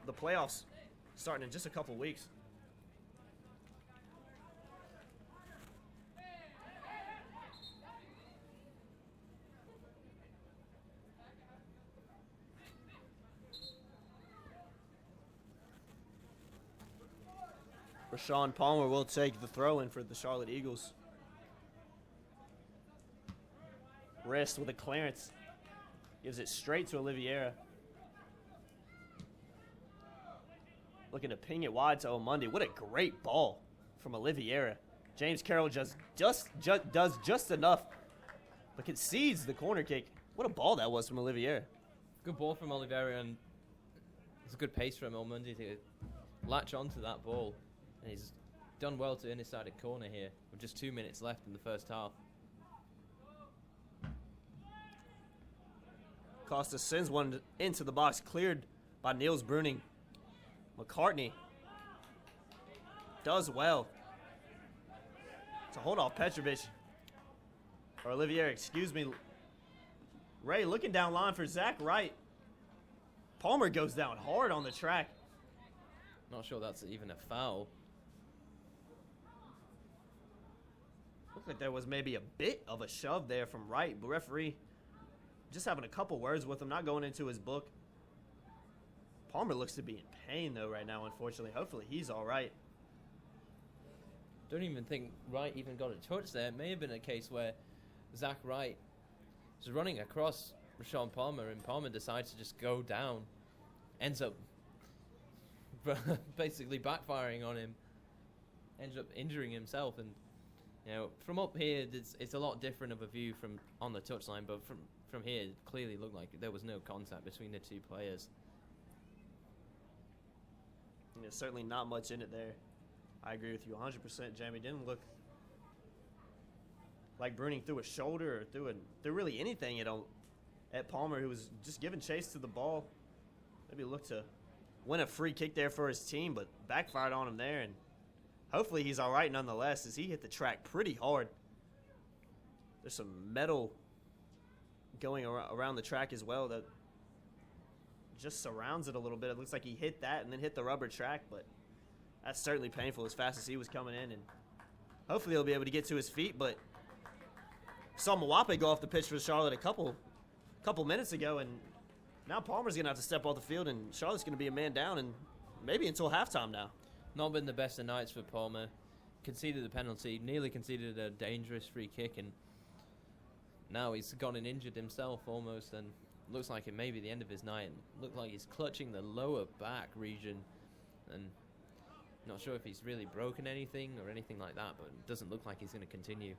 the playoffs starting in just a couple weeks. Rashawn Palmer will take the throw in for the Charlotte Eagles. Wrist with a clearance. Gives it straight to Oliveira. Looking to ping it wide to Omundi. What a great ball from Oliveira. James Carroll does just enough, but concedes the corner kick. What a ball that was from Oliveira. Good ball from Oliveira, and it's a good pace from Omundi to latch onto that ball. And he's done well to inside a corner here with just 2 minutes left in the first half. Costa sends one into the box, cleared by Niels Bruning. McCartney does well to hold off Petrovic. Or Olivier, excuse me. Ray looking down line for Zach Wright. Palmer goes down hard on the track. Not sure that's even a foul. Looked like there was maybe a bit of a shove there from Wright, but referee just having a couple words with him, not going into his book. Palmer looks to be in pain, though, right now, unfortunately. Hopefully he's all right. Don't even think Wright even got a touch there. It may have been a case where Zach Wright was running across Rashawn Palmer, and Palmer decides to just go down. Ends up basically backfiring on him. Ends up injuring himself. And, you know, from up here, it's a lot different of a view from on the touchline, but from here, it clearly looked like there was no contact between the two players. There's certainly not much in it there. I agree with you 100%, Jamie. Didn't look like Bruning threw a shoulder or threw really anything at Palmer, who was just giving chase to the ball. Maybe looked to win a free kick there for his team, but backfired on him there. And hopefully he's all right nonetheless, as he hit the track pretty hard. There's some metal going around the track as well that just surrounds it a little bit. It looks like he hit that and then hit the rubber track, but that's certainly painful as fast as he was coming in. And Hopefully he'll be able to get to his feet, but saw Mwape go off the pitch for Charlotte a couple minutes ago, and now Palmer's going to have to step off the field, and Charlotte's going to be a man down, and maybe until halftime now. Not been the best of nights for Palmer. Conceded the penalty, nearly conceded a dangerous free kick, and now he's gone and injured himself almost, and looks like it may be the end of his night. And looked like he's clutching the lower back region, and not sure if he's really broken anything or anything like that, but it doesn't look like he's going to continue.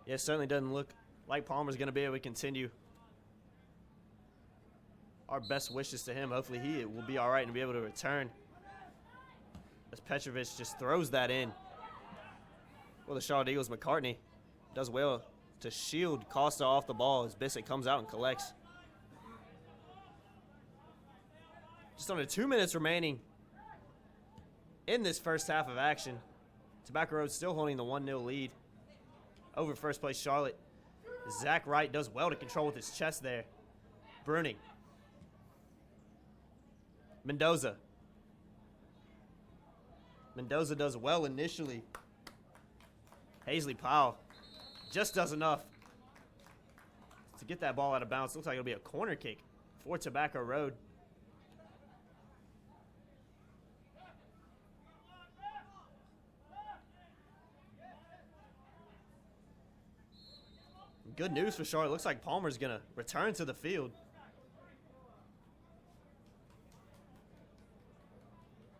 Yeah, it certainly doesn't look like Palmer's going to be able to continue. Our best wishes to him. Hopefully he will be all right and be able to return. As Petrovic just throws that in. Well, the Charlotte Eagles, McCartney does well to shield Costa off the ball as Bissett comes out and collects. Just under 2 minutes remaining in this first half of action. Tobacco Road still holding the 1-0 lead over first place Charlotte. Zach Wright does well to control with his chest there. Bruning. Mendoza. Mendoza does well initially. Hazley Powell just does enough to get that ball out of bounds. Looks like it'll be a corner kick for Tobacco Road. Good news for Charlotte. Looks like Palmer's going to return to the field.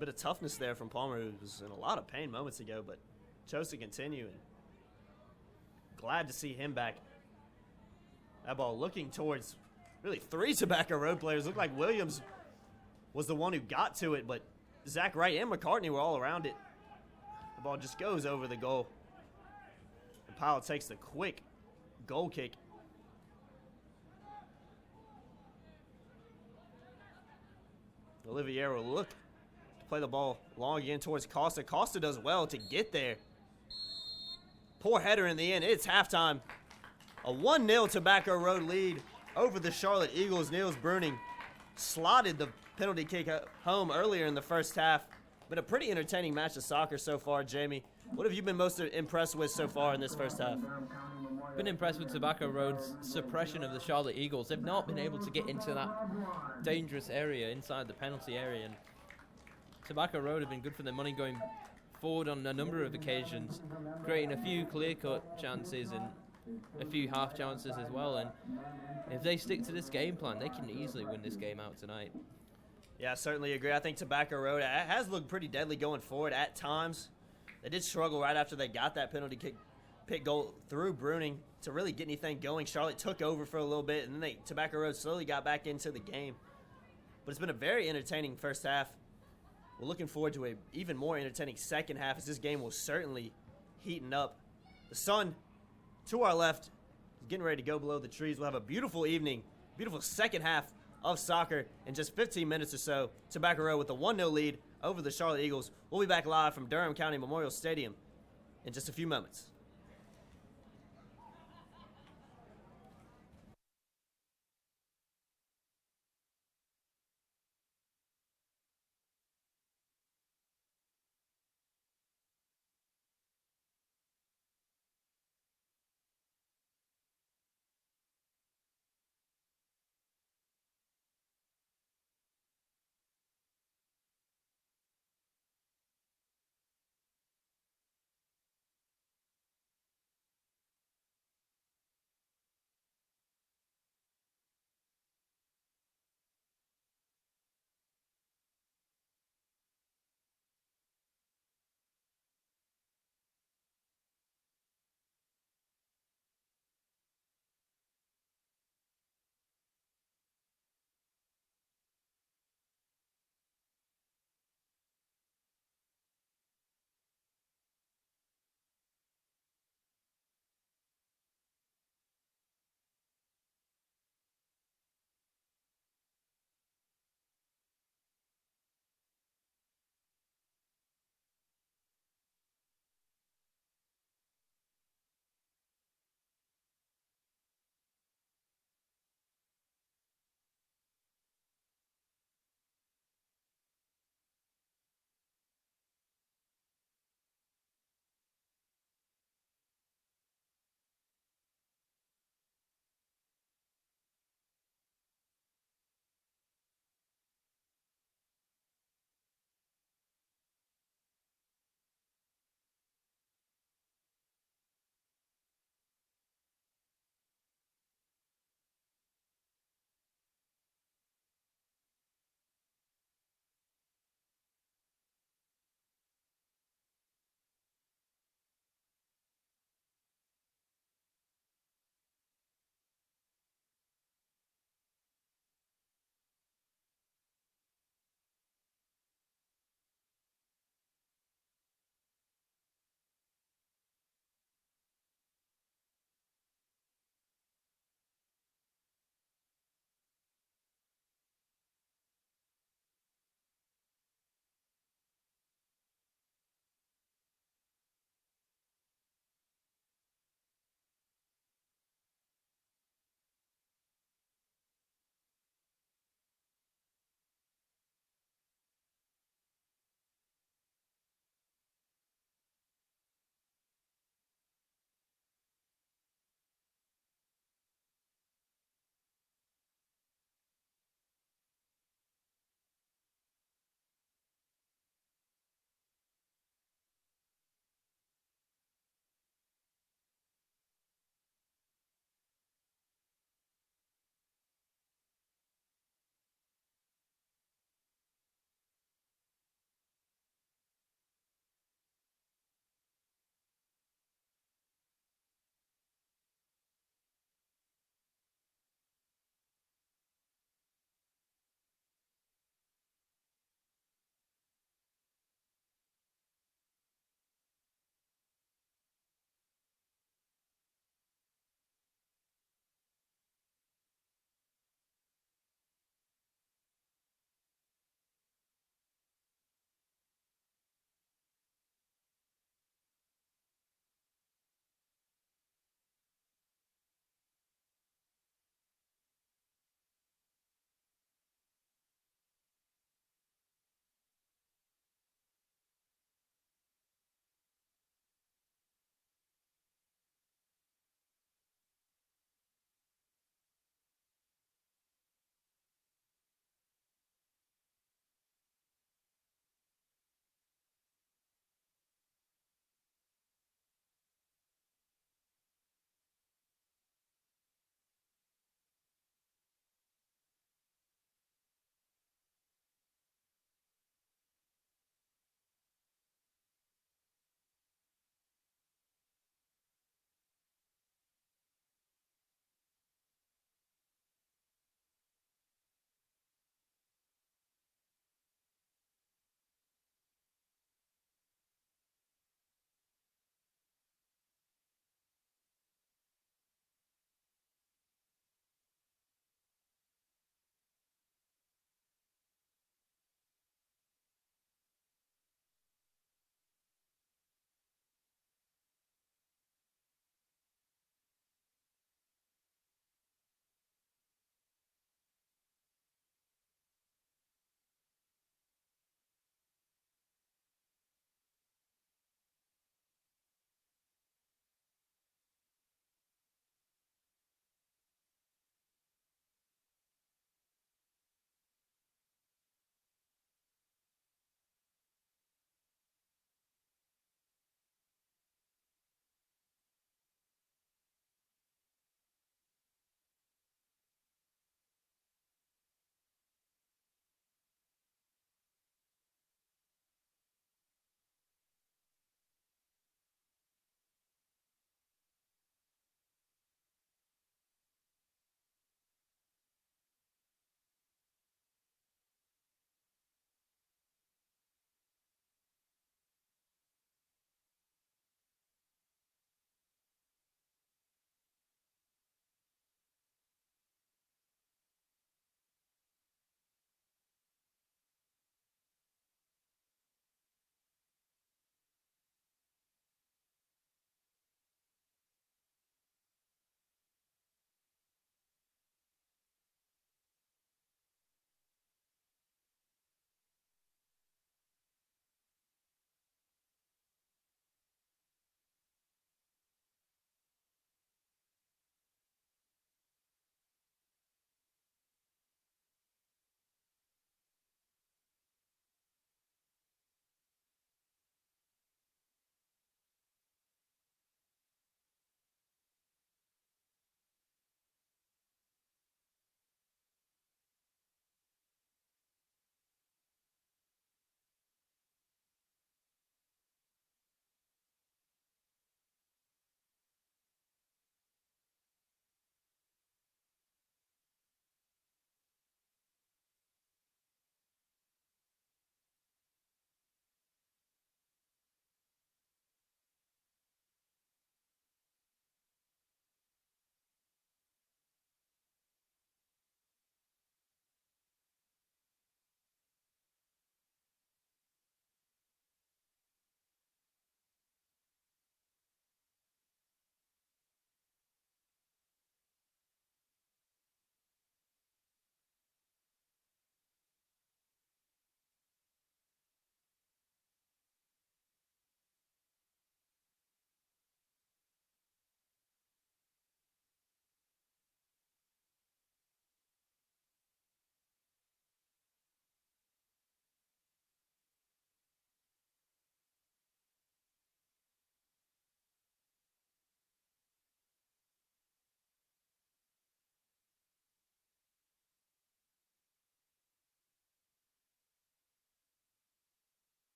Bit of toughness there from Palmer, who was in a lot of pain moments ago, but chose to continue. And glad to see him back. That ball looking towards really 3 Tobacco Road players. Looked like Williams was the one who got to it, but Zach Wright and McCartney were all around it. The ball just goes over the goal. And Powell takes the quick goal kick. Olivier will look to play the ball long again towards Costa. Costa does well to get there. Poor header in the end. It's halftime. A 1-0 Tobacco Road lead over the Charlotte Eagles. Niels Bruning slotted the penalty kick home earlier in the first half. But a pretty entertaining match of soccer so far, Jamie. What have you been most impressed with so far in this first half? Been impressed with Tobacco Road's suppression of the Charlotte Eagles. They've not been able to get into that dangerous area inside the penalty area, and Tobacco Road have been good for their money going forward on a number of occasions, creating a few clear-cut chances and a few half chances as well. And if they stick to this game plan, they can easily win this game out tonight. Yeah, I certainly agree. I think Tobacco Road has looked pretty deadly going forward at times. They did struggle right after they got that penalty kick goal through Bruning to really get anything going. Charlotte took over for a little bit, and then Tobacco Road slowly got back into the game. But it's been a very entertaining first half. We're looking forward to an even more entertaining second half, as this game will certainly heaten up. The sun to our left is getting ready to go below the trees. We'll have a beautiful evening, beautiful second half of soccer in just 15 minutes or so. Tobacco Road with a 1-0 lead over the Charlotte Eagles. We'll be back live from Durham County Memorial Stadium in just a few moments.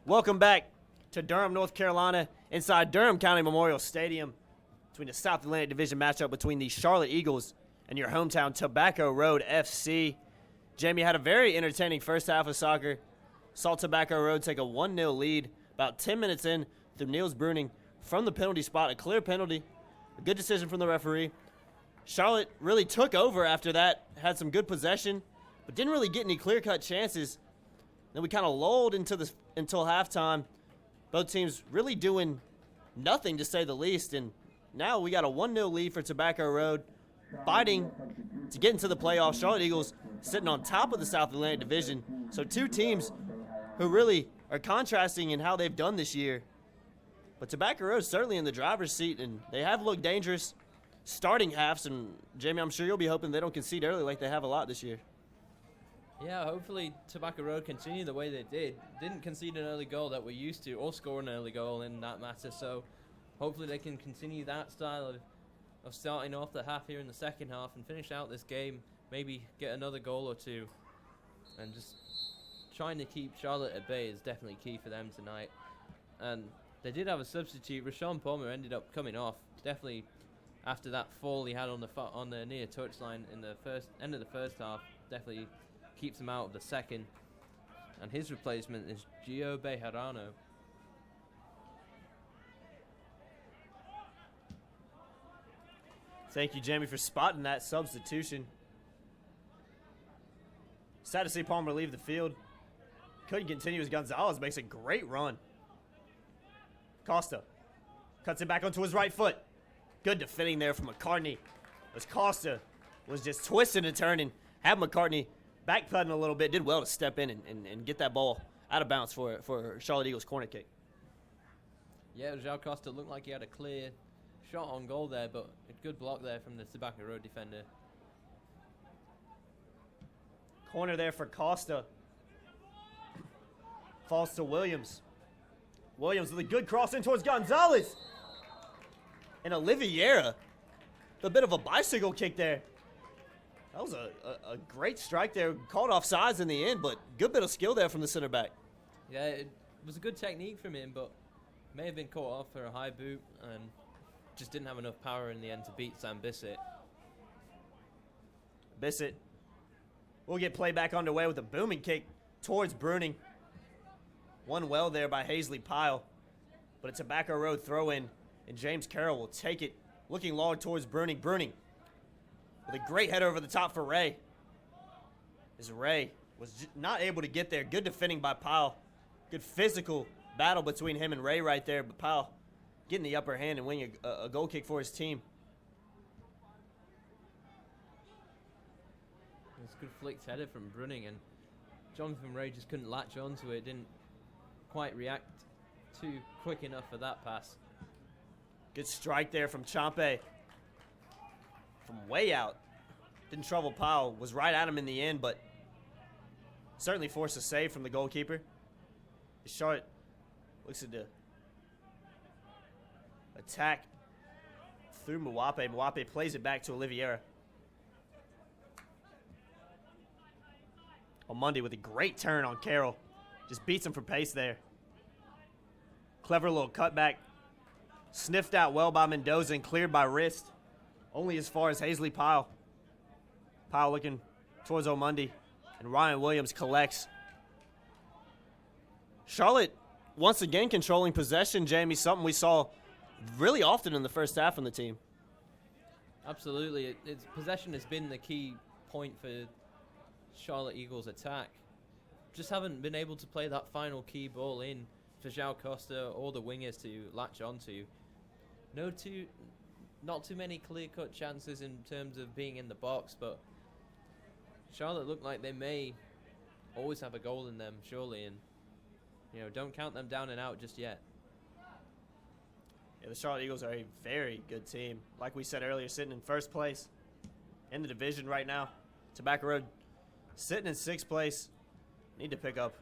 Welcome back to Durham, North Carolina, inside Durham County Memorial Stadium, between the South Atlantic Division matchup between the Charlotte Eagles and your hometown Tobacco Road FC. Jamie had a very entertaining first half of soccer. Saw Tobacco Road take a 1-0 lead about 10 minutes in through Niels Bruning from the penalty spot. A clear penalty, a good decision from the referee. Charlotte really took over after that, had some good possession, but didn't really get any clear-cut chances. Then we kind of lulled until halftime. Both teams really doing nothing, to say the least. And now we got a 1-0 lead for Tobacco Road, fighting to get into the playoffs. Charlotte Eagles sitting on top of the South Atlantic Division. So two teams who really are contrasting in how they've done this year. But Tobacco Road is certainly in the driver's seat, and they have looked dangerous starting halves. And, Jamie, I'm sure you'll be hoping they don't concede early like they have a lot this year. Yeah, hopefully Tobacco Road continue the way they did. Didn't concede an early goal that we're used to, or score an early goal in that matter. So hopefully they can continue that style of starting off the half here in the second half and finish out this game. Maybe get another goal or two. And just trying to keep Charlotte at bay is definitely key for them tonight. And they did have a substitute. Rashawn Palmer ended up coming off. Definitely after that fall he had on the near touchline in the end of the first half. Definitely keeps him out of the second. And his replacement is Gio Bejarano. Thank you, Jamie, for spotting that substitution. Sad to see Palmer leave the field. Couldn't continue as Gonzalez makes a great run. Costa cuts it back onto his right foot. Good defending there from McCartney, as Costa was just twisting and turning. Had McCartney backpedaling a little bit, did well to step in and get that ball out of bounds for Charlotte Eagles corner kick. Yeah, João Costa looked like he had a clear shot on goal there, but a good block there from the Tobacco Road defender. Corner there for Costa. Falls to Williams. Williams with a good cross in towards Gonzalez. And Oliveira, a bit of a bicycle kick there. That was a great strike there. Called off sides in the end, but good bit of skill there from the center back. Yeah, it was a good technique from him, but may have been caught off for a high boot and just didn't have enough power in the end to beat Sam Bissett. Bissett will get play back underway with a booming kick towards Bruning. Won well there by Hazley Pyle, but a Tobacco Road throw-in, and James Carroll will take it, looking long towards Bruning. Bruning with a great header over the top for Ray. As Ray was not able to get there. Good defending by Pyle. Good physical battle between him and Ray right there, but Pyle getting the upper hand and winning a goal kick for his team. It's a good flicked header from Bruning, and Jonathan Ray just couldn't latch onto it, didn't quite react too quick enough for that pass. Good strike there from Champe. From way out. Didn't trouble Pyle. Was right at him in the end, but certainly forced a save from the goalkeeper. Charlotte looks at the attack through Mwape. Mwape plays it back to Oliveira. On Monday with a great turn on Carroll. Just beats him for pace there. Clever little cutback. Sniffed out well by Mendoza and cleared by wrist. Only as far as Hazley Pyle. Pyle looking towards O'Mundy. And Ryan Williams collects. Charlotte once again controlling possession, Jamie. Something we saw really often in the first half from the team. Absolutely. Its possession has been the key point for Charlotte Eagles' attack. Just haven't been able to play that final key ball in for João Costa or the wingers to latch onto. Not too many clear-cut chances in terms of being in the box, but Charlotte look like they may always have a goal in them, surely, and don't count them down and out just yet. Yeah, the Charlotte Eagles are a very good team. Like we said earlier, sitting in first place in the division right now. Tobacco Road sitting in sixth place. Need to pick up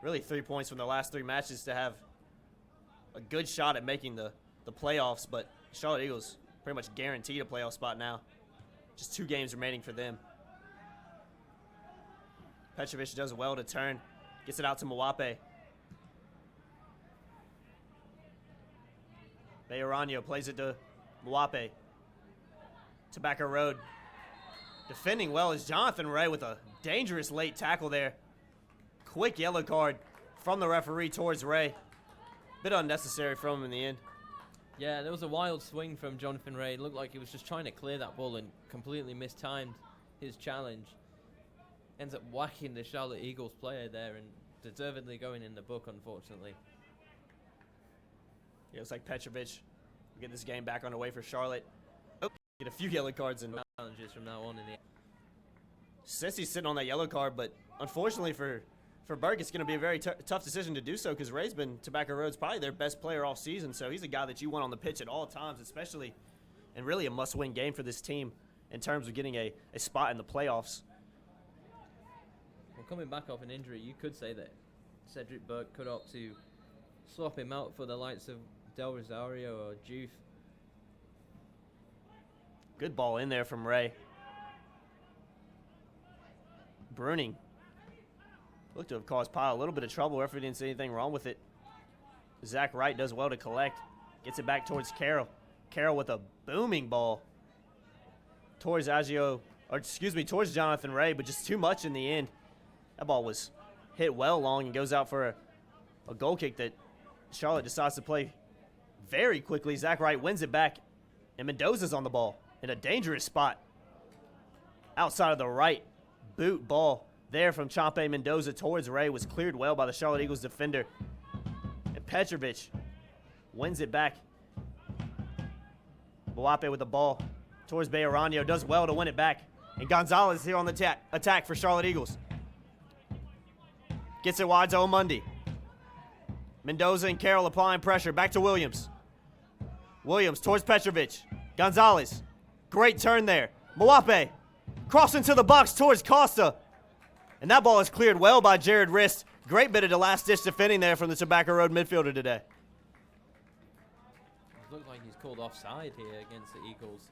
really 3 points from the last 3 matches to have a good shot at making the playoffs, but Charlotte Eagles pretty much guaranteed a playoff spot now. Just 2 games remaining for them. Petrovic does well to turn. Gets it out to Mwape. Bejarano plays it to Mwape. Tobacco Road. Defending well is Jonathan Ray with a dangerous late tackle there. Quick yellow card from the referee towards Ray. Bit unnecessary from him in the end. Yeah, there was a wild swing from Jonathan Ray. It looked like he was just trying to clear that ball and completely mistimed his challenge. Ends up whacking the Charlotte Eagles player there and deservedly going in the book, unfortunately. Yeah, it's like Petrovic. Get this game back on the way for Charlotte. Oh, get a few yellow cards and Challenges from now on in the Sissy's sitting on that yellow card, but unfortunately for Burke, it's going to be a very tough decision to do so because Ray's been Tobacco Road's probably their best player all season, so he's a guy that you want on the pitch at all times, especially and really a must-win game for this team in terms of getting a spot in the playoffs. Well, coming back off an injury, you could say that Cedric Burke could opt to swap him out for the likes of Del Rosario or Juve. Good ball in there from Ray. Bruning looked to have caused Pyle a little bit of trouble. Referee didn't see anything wrong with it. Zach Wright does well to collect. Gets it back towards Carroll. Carroll with a booming ball towards towards Jonathan Ray, but just too much in the end. That ball was hit well long and goes out for a goal kick that Charlotte decides to play very quickly. Zach Wright wins it back, and Mendoza's on the ball in a dangerous spot. Outside of the right boot ball there from Champe Mendoza towards Ray was cleared well by the Charlotte Eagles defender. And Petrovic wins it back. Mwape with the ball towards Bejarano, does well to win it back. And Gonzalez here on the attack for Charlotte Eagles. Gets it wide to Omundi. Mendoza and Carroll applying pressure. Back to Williams. Williams towards Petrovic. Gonzalez. Great turn there. Mwape crossing to the box towards Costa. And that ball is cleared well by Jared Rist. Great bit of the last-ditch defending there from the Tobacco Road midfielder today. It looks like he's called offside here against the Eagles.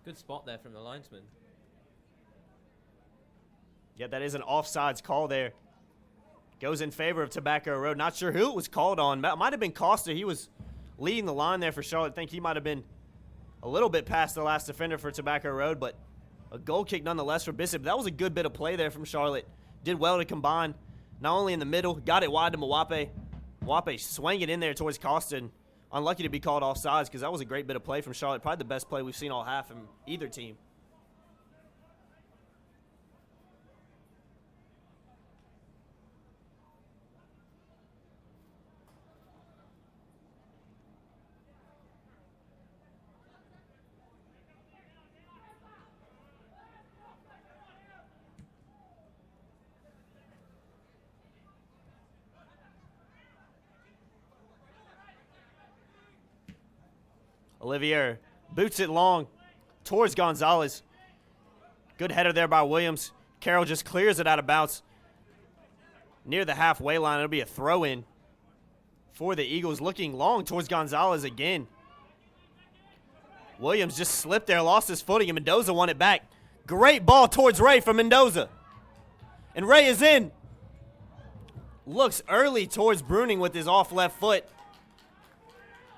Good spot there from the linesman. Yeah, that is an offsides call there. Goes in favor of Tobacco Road. Not sure who it was called on. Might have been Costa. He was leading the line there for Charlotte. I think he might have been a little bit past the last defender for Tobacco Road, but a goal kick nonetheless for Bishop. That was a good bit of play there from Charlotte. Did well to combine, not only in the middle, got it wide to Mwape. Mwape swung it in there towards Costa, and unlucky to be called offsides because that was a great bit of play from Charlotte. Probably the best play we've seen all half from either team. Olivier boots it long towards Gonzalez. Good header there by Williams. Carroll just clears it out of bounds. Near the halfway line, it'll be a throw-in for the Eagles. Looking long towards Gonzalez again. Williams just slipped there, lost his footing, and Mendoza won it back. Great ball towards Ray from Mendoza. And Ray is in. Looks early towards Bruning with his off left foot.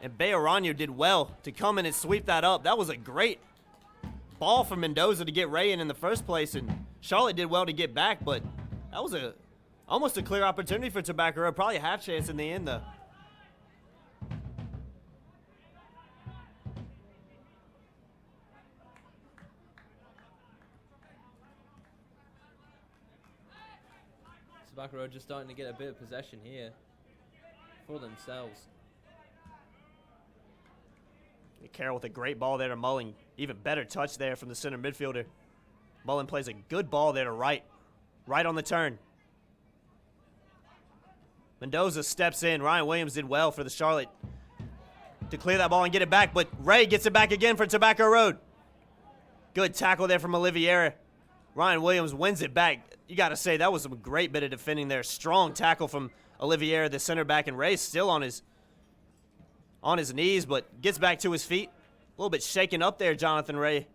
And Bejarano did well to come in and sweep that up. That was a great ball from Mendoza to get Ray in the first place, and Charlotte did well to get back, but that was almost a clear opportunity for Tobacco Road. Probably a half chance in the end, though. Tobacco Road just starting to get a bit of possession here for themselves. Carroll with a great ball there to Mullen. Even better touch there from the center midfielder. Mullen plays a good ball there to Wright. Right on the turn. Mendoza steps in. Ryan Williams did well for the Charlotte to clear that ball and get it back, but Ray gets it back again for Tobacco Road. Good tackle there from Oliviera. Ryan Williams wins it back. You got to say, that was some great bit of defending there. Strong tackle from Oliviera, the center back, and Ray's still on his knees, but gets back to his feet. A little bit shaken up there, Jonathan Ray.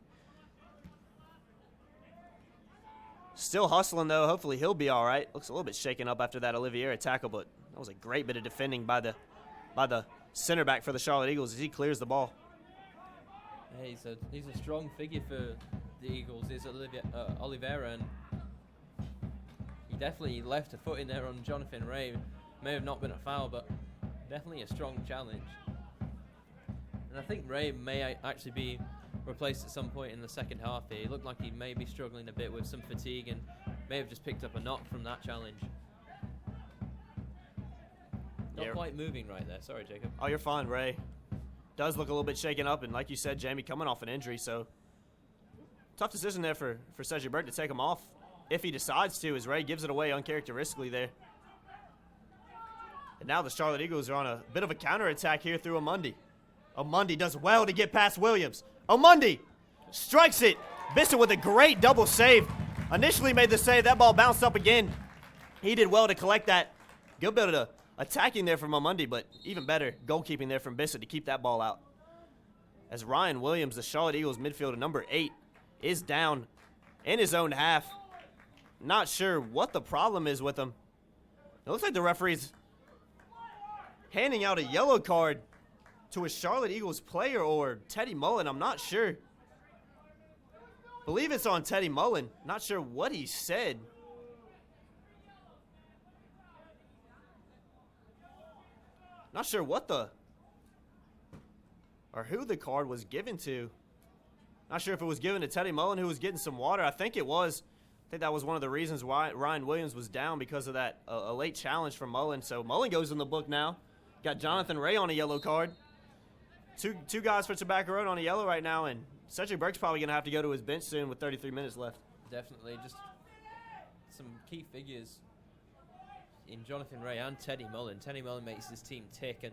Still hustling, though. Hopefully he'll be all right. Looks a little bit shaken up after that Oliviera tackle, but that was a great bit of defending by the center back for the Charlotte Eagles as he clears the ball. Yeah, he's a strong figure for the Eagles. Is Oliveira, and he definitely left a foot in there on Jonathan Ray. May have not been a foul, but definitely a strong challenge. And I think Ray may actually be replaced at some point in the second half here. He looked like he may be struggling a bit with some fatigue and may have just picked up a knock from that challenge. Not quite moving right there. Sorry, Jacob. Oh, you're fine, Ray. Does look a little bit shaken up, and like you said, Jamie, coming off an injury, so tough decision there for Cedric Burke to take him off if he decides to, as Ray gives it away uncharacteristically there. And now the Charlotte Eagles are on a bit of a counterattack here through Omundi. Omundi does well to get past Williams. Omundi strikes it. Bissett with a great double save. Initially made the save. That ball bounced up again. He did well to collect that. Good bit of attacking there from Omundi, but even better, goalkeeping there from Bissett to keep that ball out. As Ryan Williams, the Charlotte Eagles midfielder, number 8, is down in his own half. Not sure what the problem is with him. It looks like the referee's handing out a yellow card to a Charlotte Eagles player or Teddy Mullen. I'm not sure. Believe it's on Teddy Mullen. Not sure what he said. Not sure what or who the card was given to. Not sure if it was given to Teddy Mullen, who was getting some water. I think it was. I think that was one of the reasons why Ryan Williams was down, because of that a late challenge from Mullen. So Mullen goes in the book now. Got Jonathan Ray on a yellow card. Two guys for Tobacco Road on a yellow right now, and Cedric Burke's probably going to have to go to his bench soon with 33 minutes left. Definitely. Just some key figures in Jonathan Ray and Teddy Mullen. Teddy Mullen makes his team tick, and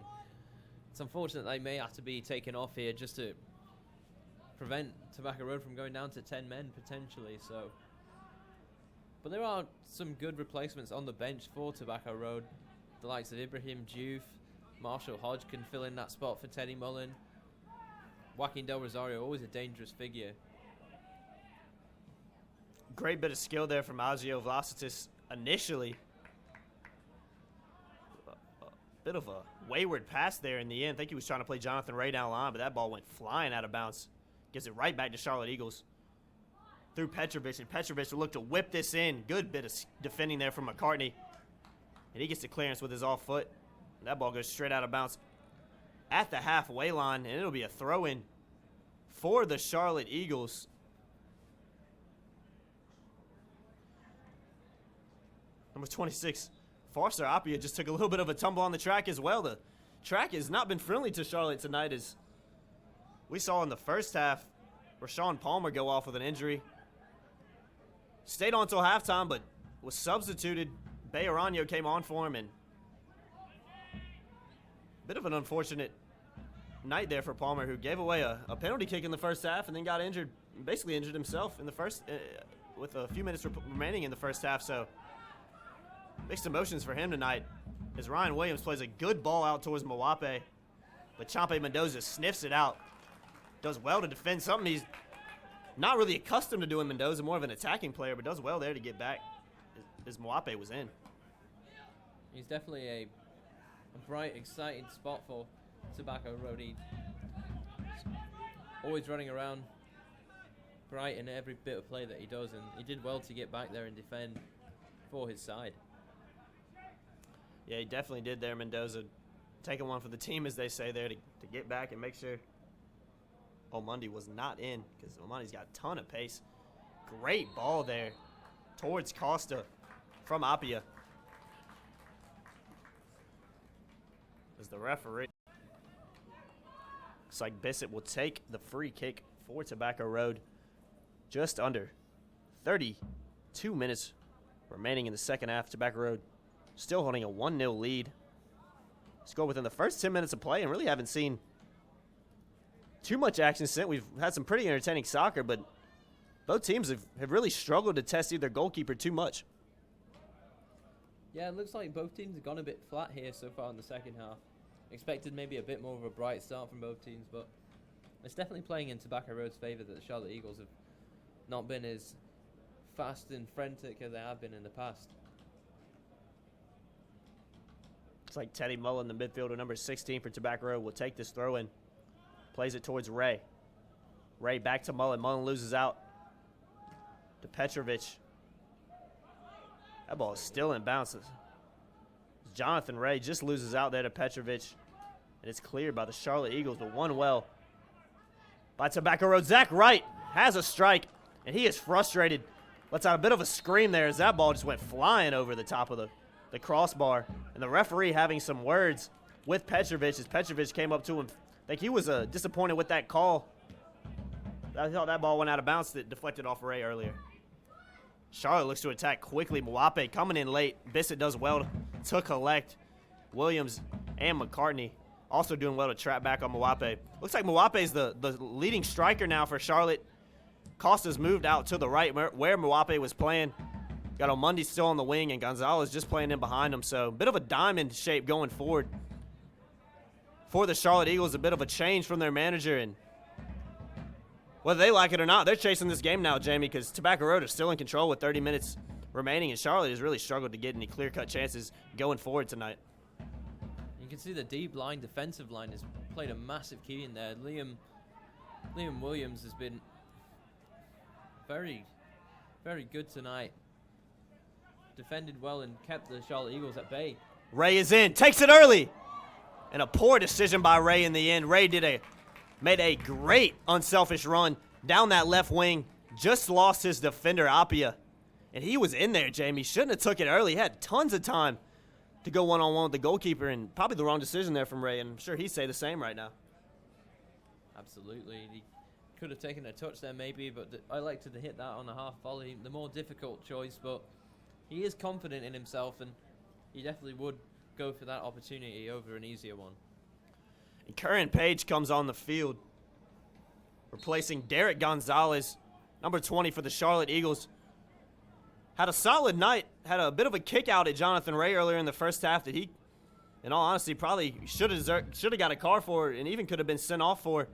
it's unfortunate they may have to be taken off here just to prevent Tobacco Road from going down to 10 men potentially. So, but there are some good replacements on the bench for Tobacco Road. The likes of Ibrahim Diouf, Marshall Hodge can fill in that spot for Teddy Mullen. Joaquin Del Rosario, always a dangerous figure. Great bit of skill there from Agio Vlasitis initially. Bit of a wayward pass there in the end. I think he was trying to play Jonathan Ray down the line, but that ball went flying out of bounds. Gives it right back to Charlotte Eagles. Through Petrovic, and Petrovic will look to whip this in. Good bit of defending there from McCartney. And he gets the clearance with his off foot. That ball goes straight out of bounds at the halfway line, and it'll be a throw-in for the Charlotte Eagles. Number 26, Farser Apia just took a little bit of a tumble on the track as well. The track has not been friendly to Charlotte tonight, as we saw in the first half Rashawn Palmer go off with an injury. Stayed on until halftime, but was substituted. Bejarano came on for him, and bit of an unfortunate night there for Palmer, who gave away a penalty kick in the first half and then got injured, basically injured himself in the first, with a few minutes remaining in the first half. So mixed emotions for him tonight, as Ryan Williams plays a good ball out towards Mwape, but Champe Mendoza sniffs it out. Does well to defend, something he's not really accustomed to doing. Mendoza, more of an attacking player, but does well there to get back as Mwape was in. He's definitely a bright, exciting spot for Tobacco Road. He's always running around, bright in every bit of play that he does, and he did well to get back there and defend for his side. Yeah, he definitely did there, Mendoza. Taking one for the team, as they say there, to get back and make sure Omundi was not in, because Omundi's got a ton of pace. Great ball there towards Costa from Apia. As the referee, looks like Bissett will take the free kick for Tobacco Road. Just under 32 minutes remaining in the second half. Tobacco Road still holding a 1-0 lead. Scored within the first 10 minutes of play, and really haven't seen too much action since. We've had some pretty entertaining soccer, but both teams have really struggled to test either goalkeeper too much. Yeah, it looks like both teams have gone a bit flat here so far in the second half. Expected maybe a bit more of a bright start from both teams, but it's definitely playing in Tobacco Road's favour that the Charlotte Eagles have not been as fast and frantic as they have been in the past. Looks like Teddy Mullen, the midfielder, number 16 for Tobacco Road, will take this throw in. Plays it towards Ray. Ray back to Mullen. Mullen loses out to Petrovic. That ball is still in bounces. Jonathan Ray just loses out there to Petrovic. And it's cleared by the Charlotte Eagles, but one well by Tobacco Road. Zach Wright has a strike, and he is frustrated. Lets out a bit of a scream there as that ball just went flying over the top of the crossbar. And the referee having some words with Petrovic as Petrovic came up to him. I think he was disappointed with that call. I thought that ball went out of bounds that deflected off Ray earlier. Charlotte looks to attack quickly. Mwape coming in late. Bissett does well to collect. Williams and McCartney also doing well to trap back on Mwape. Looks like Mwape's the leading striker now for Charlotte. Costa's moved out to the right where Mwape was playing. Got Omundi still on the wing, and Gonzalez just playing in behind him. So a bit of a diamond shape going forward for the Charlotte Eagles. A bit of a change from their manager, and whether they like it or not, they're chasing this game now, Jamie, because Tobacco Road is still in control with 30 minutes remaining, and Charlotte has really struggled to get any clear-cut chances going forward tonight. You can see the deep line, defensive line, has played a massive key in there. Liam Williams has been very, very good tonight. Defended well and kept the Charlotte Eagles at bay. Ray is in, takes it early, and a poor decision by Ray in the end. Ray made a great unselfish run down that left wing. Just lost his defender, Apia. And he was in there, Jamie. Shouldn't have took it early. He had tons of time to go one-on-one with the goalkeeper, and probably the wrong decision there from Ray, and I'm sure he'd say the same right now. Absolutely. He could have taken a touch there maybe, but I like to hit that on a half volley. The more difficult choice, but he is confident in himself, and he definitely would go for that opportunity over an easier one. And Curran Page comes on the field, replacing Derek Gonzalez, number 20 for the Charlotte Eagles. Had a solid night, had a bit of a kick out at Jonathan Ray earlier in the first half that he, in all honesty, probably should have got a car for and even could have been sent off for.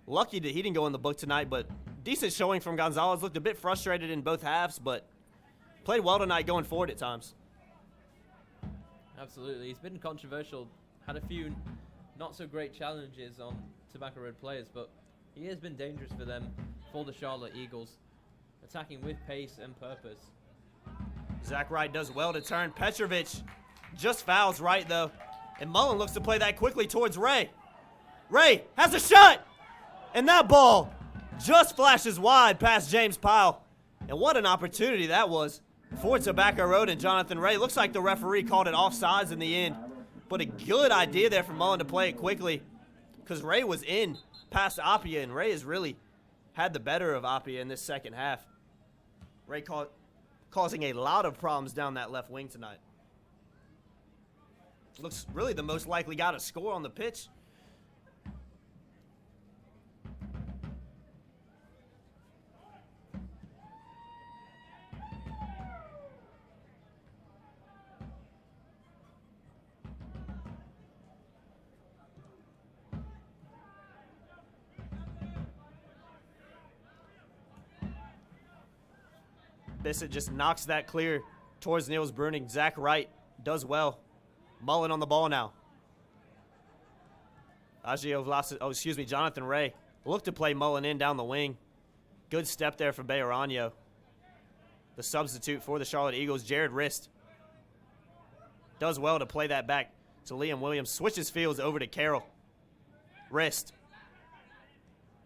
Lucky that he didn't go in the book tonight, but decent showing from Gonzalez. Looked a bit frustrated in both halves, but played well tonight going forward at times. Absolutely. He's been controversial, had a few not so great challenges on Tobacco Road players, but he has been dangerous for them, for the Charlotte Eagles, attacking with pace and purpose. Zach Wright does well to turn. Petrovic just fouls Wright, though. And Mullen looks to play that quickly towards Ray. Ray has a shot! And that ball just flashes wide past James Pyle. And what an opportunity that was for Tobacco Road and Jonathan Ray. Looks like the referee called it offsides in the end. But a good idea there from Mullen to play it quickly, because Ray was in past Apia, and Ray has really had the better of Apia in this second half. Ray causing a lot of problems down that left wing tonight. Looks really the most likely guy to score on the pitch. Bissett just knocks that clear towards Niels Bruning. Zach Wright does well. Mullen on the ball now. Jonathan Ray looked to play Mullen in down the wing. Good step there from Bejarano. The substitute for the Charlotte Eagles, Jared Rist, does well to play that back to Liam Williams. Switches fields over to Carroll. Rist,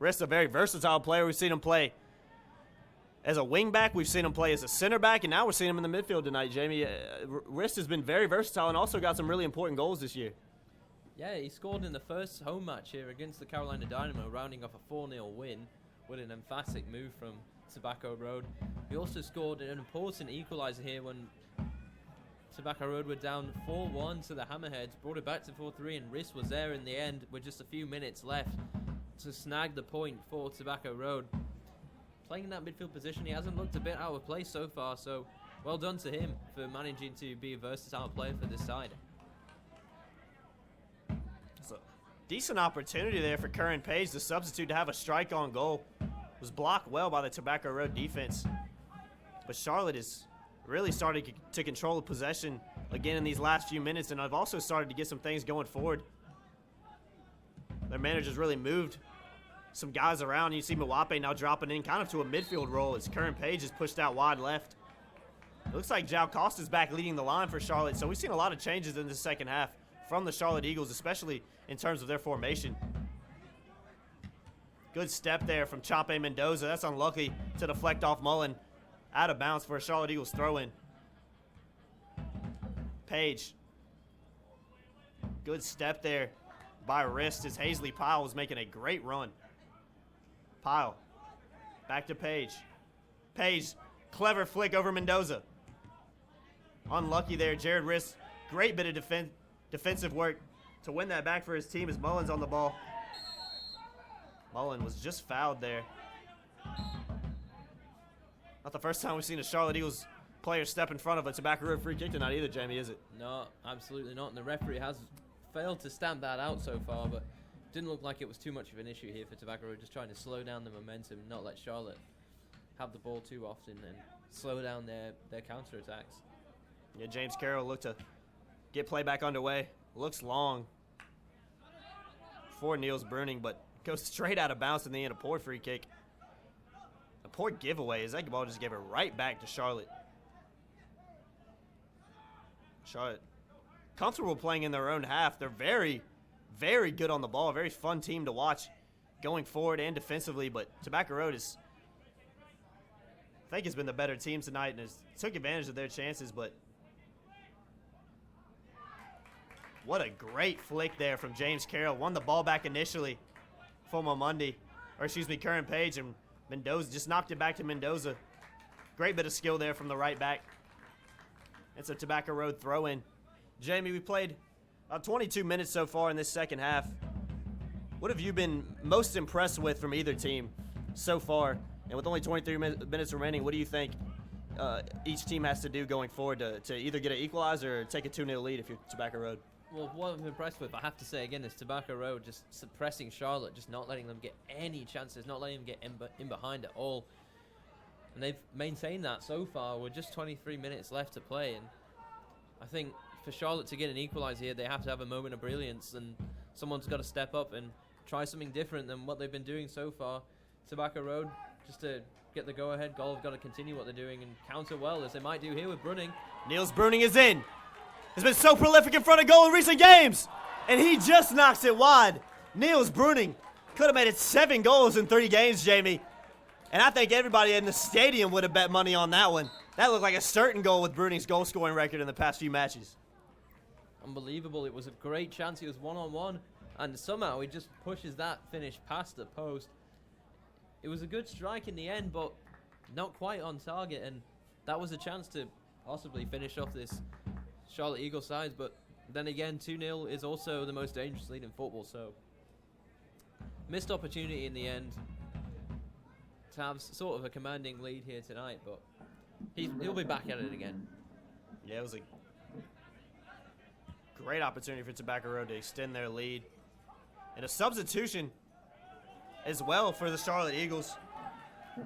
a very versatile player. We've seen him play as a wing back, we've seen him play as a center back, and now we're seeing him in the midfield tonight, Jamie. Rist has been very versatile and also got some really important goals this year. Yeah, he scored in the first home match here against the Carolina Dynamo, rounding off a 4-0 win with an emphatic move from Tobacco Road. He also scored an important equaliser here when Tobacco Road were down 4-1 to the Hammerheads, brought it back to 4-3, and Rist was there in the end with just a few minutes left to snag the point for Tobacco Road. Playing in that midfield position, he hasn't looked a bit out of place so far, so well done to him for managing to be a versatile player for this side. It's a decent opportunity there for Curran Page, the substitute, to have a strike on goal. Was blocked well by the Tobacco Road defense. But Charlotte is really starting to control the possession again in these last few minutes, and I've also started to get some things going forward. Their manager's really moved some guys around. You see Mwape now dropping in kind of to a midfield role as Curran Page is pushed out wide left. It looks like João Costa's back leading the line for Charlotte, so we've seen a lot of changes in the second half from the Charlotte Eagles, especially in terms of their formation. Good step there from Chape Mendoza. That's unlucky to deflect off Mullen. Out of bounds for a Charlotte Eagles throw-in. Page. Good step there by wrist as Hazley Pyle was making a great run. Pyle. Back to Page. Page. Clever flick over Mendoza. Unlucky there. Jared Riss. Great bit of defensive work to win that back for his team as Mullen's on the ball. Mullen was just fouled there. Not the first time we've seen a Charlotte Eagles player step in front of a Tobacco Road free kick tonight either, Jamie, is it? No, absolutely not. And the referee has failed to stamp that out so far, but didn't look like it was too much of an issue here for Tobacco Road, just trying to slow down the momentum, not let Charlotte have the ball too often and slow down their counter-attacks. Yeah, James Carroll looked to get play back underway. Looks long for Niels Bruning, but goes straight out of bounds in the end. A poor free kick. A poor giveaway as that ball just gave it right back to Charlotte. Charlotte comfortable playing in their own half. They're very, very good on the ball. A very fun team to watch going forward and defensively, but Tobacco Road is, I think, has been the better team tonight and has took advantage of their chances, but what a great flick there from James Carroll. Won the ball back initially from Curran Page, and Mendoza just knocked it back to Mendoza. Great bit of skill there from the right back. It's a Tobacco Road throw-in. Jamie, we played 22 minutes so far in this second half. What have you been most impressed with from either team so far? And with only 23 minutes remaining, what do you think each team has to do going forward to either get an equalizer or take a 2-0 lead if you're Tobacco Road? Well, what I'm impressed with, I have to say again, is Tobacco Road just suppressing Charlotte, just not letting them get any chances, not letting them get in behind at all. And they've maintained that so far with just 23 minutes left to play. And I think for Charlotte to get an equalizer here, they have to have a moment of brilliance, and someone's got to step up and try something different than what they've been doing so far. Tobacco Road, just to get the go-ahead goal, have got to continue what they're doing and counter well, as they might do here with Bruning. Niels Bruning is in. Has been so prolific in front of goal in recent games, and he just knocks it wide. Niels Bruning could have made it 7 goals in 30 games, Jamie. And I think everybody in the stadium would have bet money on that one. That looked like a certain goal with Bruning's goal-scoring record in the past few matches. Unbelievable. It was a great chance. He was one-on-one, and somehow he just pushes that finish past the post. It was a good strike in the end, but not quite on target, and that was a chance to possibly finish off this Charlotte Eagles side. But then again, 2-0 is also the most dangerous lead in football, so missed opportunity in the end to have sort of a commanding lead here tonight, but he'll be back at it again. Yeah, it was a great opportunity for Tobacco Road to extend their lead. And a substitution as well for the Charlotte Eagles.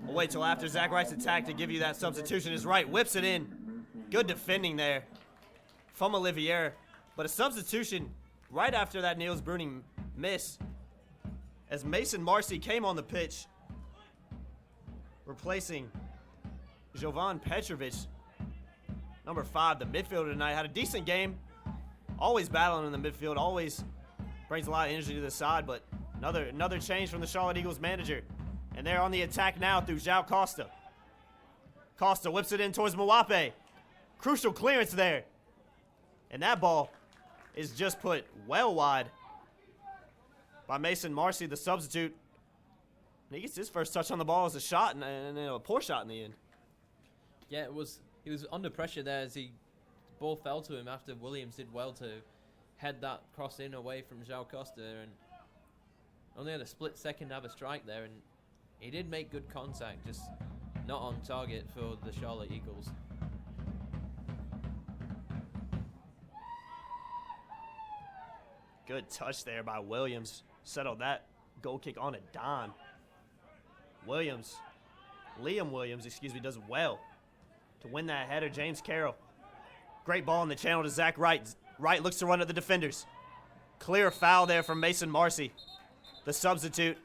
We'll wait till after Zach Wright's attack to give you that substitution. His right whips it in. Good defending there from Olivier. But a substitution right after that Niels Bruning miss as Mason Marcy came on the pitch, replacing Jovan Petrovic, number 5, the midfielder tonight. Had a decent game. Always battling in the midfield. Always brings a lot of energy to the side. But another change from the Charlotte Eagles manager. And they're on the attack now through João Costa. Costa whips it in towards Mwape. Crucial clearance there. And that ball is just put well wide by Mason Marcy, the substitute. And he gets his first touch on the ball as a shot, and a poor shot in the end. Yeah, he was under pressure there as the ball fell to him after Williams did well to head that cross in away from João Costa, and only had a split second to have a strike there, and he did make good contact, just not on target for the Charlotte Eagles. Good touch there by Williams. Settled that goal kick on a dime. Liam Williams, does well to win that header. James Carroll Great ball in the channel to Zach Wright. Wright looks to run at the defenders. Clear foul there from Mason Marcy, the substitute.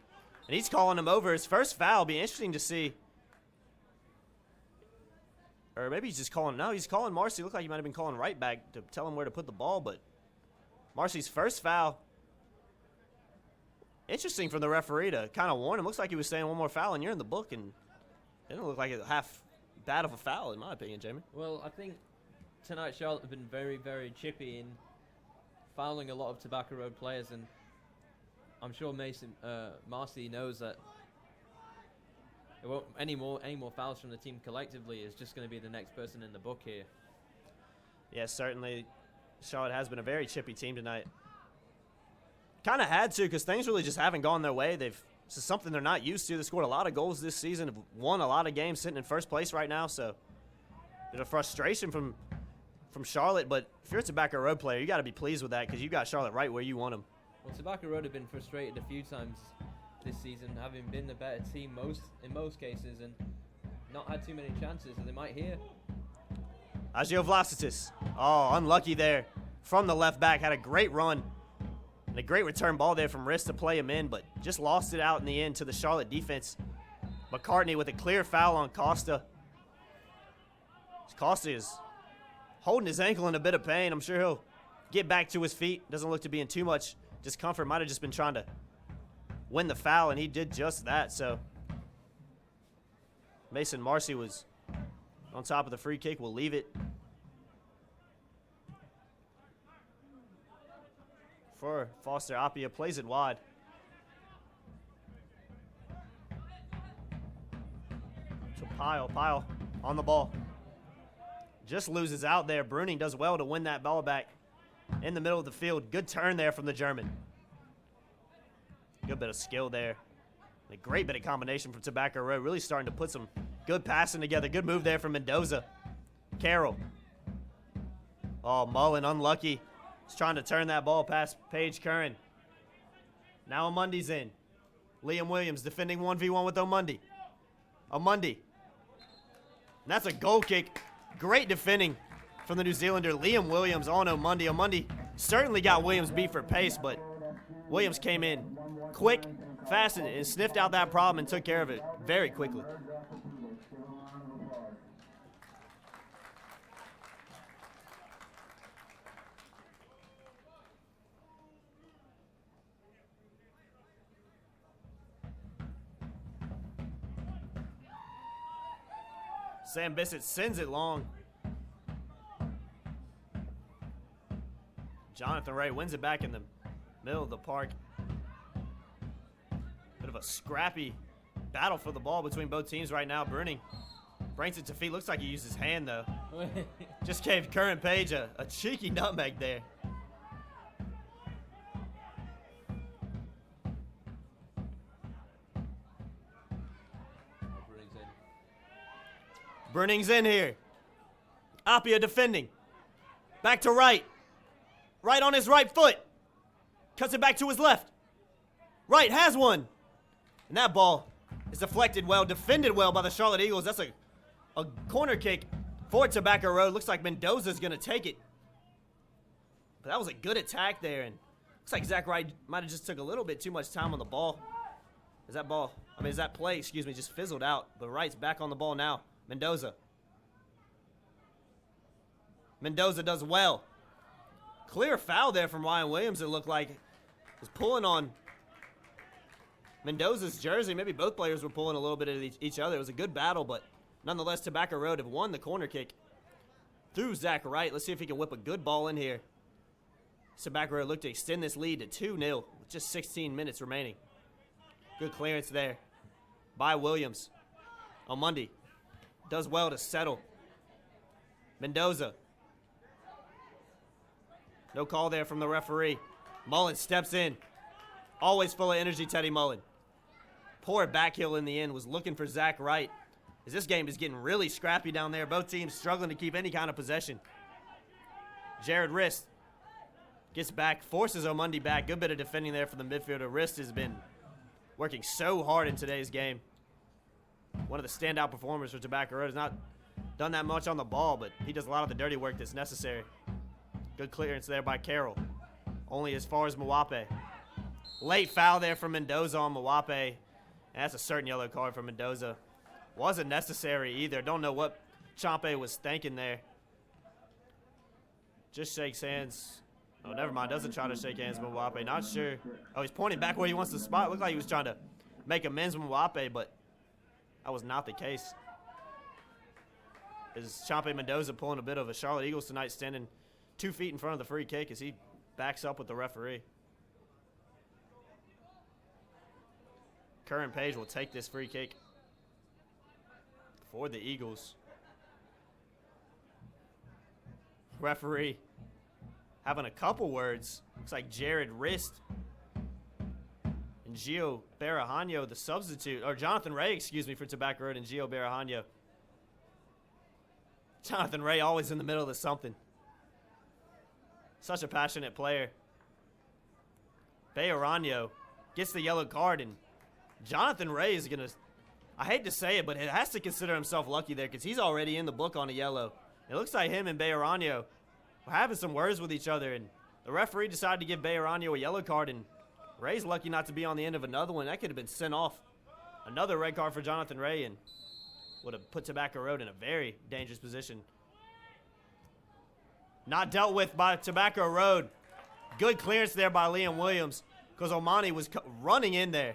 And he's calling him over. His first foul. Be interesting to see. Or maybe he's just calling. No, he's calling Marcy. Looked like he might have been calling Wright back to tell him where to put the ball. But Marcy's first foul. Interesting from the referee to kind of warn him. Looks like he was saying one more foul and you're in the book. And it didn't look like a half bad of a foul in my opinion, Jamie. Well, I think tonight Charlotte have been very, very chippy in fouling a lot of Tobacco Road players, and I'm sure Marcy knows that it won't, any more fouls from the team collectively is just going to be the next person in the book here. Yes, certainly Charlotte has been a very chippy team tonight. Kind of had to because things really just haven't gone their way. This is something they're not used to. They scored a lot of goals this season, have won a lot of games, sitting in first place right now, so there's a frustration from Charlotte, but if you're a Tobacco Road player, you got to be pleased with that because you got Charlotte right where you want them. Well, Tobacco Road have been frustrated a few times this season, having been the better team in most cases and not had too many chances, and they might here. Agio Vlasitis. Oh, unlucky there. From the left back, had a great run. And a great return ball there from Wrist to play him in, but just lost it out in the end to the Charlotte defense. McCartney with a clear foul on Costa. Costa is holding his ankle in a bit of pain. I'm sure he'll get back to his feet. Doesn't look to be in too much discomfort. Might have just been trying to win the foul, and he did just that. So Mason Marcy was on top of the free kick. We'll leave it for Foster. Appia plays it wide. To Pyle on the ball. Just loses out there. Bruning does well to win that ball back in the middle of the field. Good turn there from the German. Good bit of skill there. A great bit of combination from Tobacco Road. Really starting to put some good passing together. Good move there from Mendoza. Carroll. Oh, Mullen unlucky. He's trying to turn that ball past Paige Curran. Now Omundi's in. Liam Williams defending 1v1 with Omundi. Omundi. And that's a goal kick. Great defending from the New Zealander, Liam Williams on Omundi. Omundi certainly got Williams beat for pace, but Williams came in quick, fast, and sniffed out that problem and took care of it very quickly. Sam Bissett sends it long. Jonathan Ray wins it back in the middle of the park. Bit of a scrappy battle for the ball between both teams right now. Bruning brings it to feet. Looks like he used his hand, though. Just gave Curran Page a cheeky nutmeg there. Bruning's in here. Appia defending. Back to right. Right on his right foot. Cuts it back to his left. Right has one. And that ball is deflected well, defended well by the Charlotte Eagles. That's a corner kick for Tobacco Road. Looks like Mendoza's going to take it. But that was a good attack there. And looks like Zach Wright might have just took a little bit too much time on the ball. As that play, just fizzled out. But Wright's back on the ball now. Mendoza does well. Clear foul there from Ryan Williams, it looked like. Was pulling on Mendoza's jersey. Maybe both players were pulling a little bit at each other. It was a good battle, but nonetheless, Tobacco Road have won the corner kick through Zach Wright. Let's see if he can whip a good ball in here. Tobacco Road looked to extend this lead to 2-0 with just 16 minutes remaining. Good clearance there by Williams. Omundi does well to settle. Mendoza. No call there from the referee. Mullen steps in. Always full of energy, Teddy Mullen. Poor backheel in the end. Was looking for Zach Wright. As this game is getting really scrappy down there. Both teams struggling to keep any kind of possession. Jared Rist gets back. Forces Omundi back. Good bit of defending there for the midfielder. Rist has been working so hard in today's game. One of the standout performers for Tobacco Road. Has not done that much on the ball, but he does a lot of the dirty work that's necessary. Good clearance there by Carroll. Only as far as Mwape. Late foul there from Mendoza on Mwape. And that's a certain yellow card for Mendoza. Wasn't necessary either. Don't know what Champe was thinking there. Just shakes hands. Oh, never mind. Doesn't try to shake hands with Mwape. Not sure. Oh, he's pointing back where he wants to spot. Looked like he was trying to make amends with Mwape, but that was not the case. Is Champe Mendoza pulling a bit of a Charlotte Eagles tonight, standing 2 feet in front of the free kick as he backs up with the referee. Curran Page will take this free kick for the Eagles. Referee having a couple words. Looks like Jared Rist and Gio Barahano, the substitute, or Jonathan Ray, excuse me, for Tobacco Road, and Gio Barahano. Jonathan Ray always in the middle of something. Such a passionate player. Barahano gets the yellow card, and Jonathan Ray is going to, I hate to say it, but it has to consider himself lucky there because he's already in the book on a yellow. It looks like him and Barahano were having some words with each other, and the referee decided to give Barahano a yellow card, and Ray's lucky not to be on the end of another one. That could have been sent off. Another red card for Jonathan Ray, and would have put Tobacco Road in a very dangerous position. Not dealt with by Tobacco Road. Good clearance there by Liam Williams because Omani was running in there.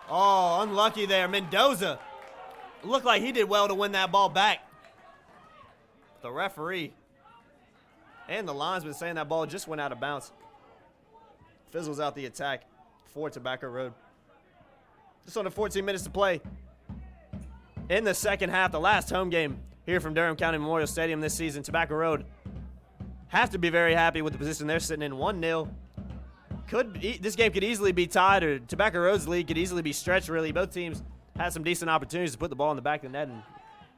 Oh, unlucky there. Mendoza looked like he did well to win that ball back. The referee and the linesman saying that ball just went out of bounds. Fizzles out the attack for Tobacco Road. Just under 14 minutes to play in the second half, the last home game here from Durham County Memorial Stadium this season. Tobacco Road have to be very happy with the position they're sitting in, 1-0. This game could easily be tied, or Tobacco Road's lead could easily be stretched, really. Both teams had some decent opportunities to put the ball in the back of the net, and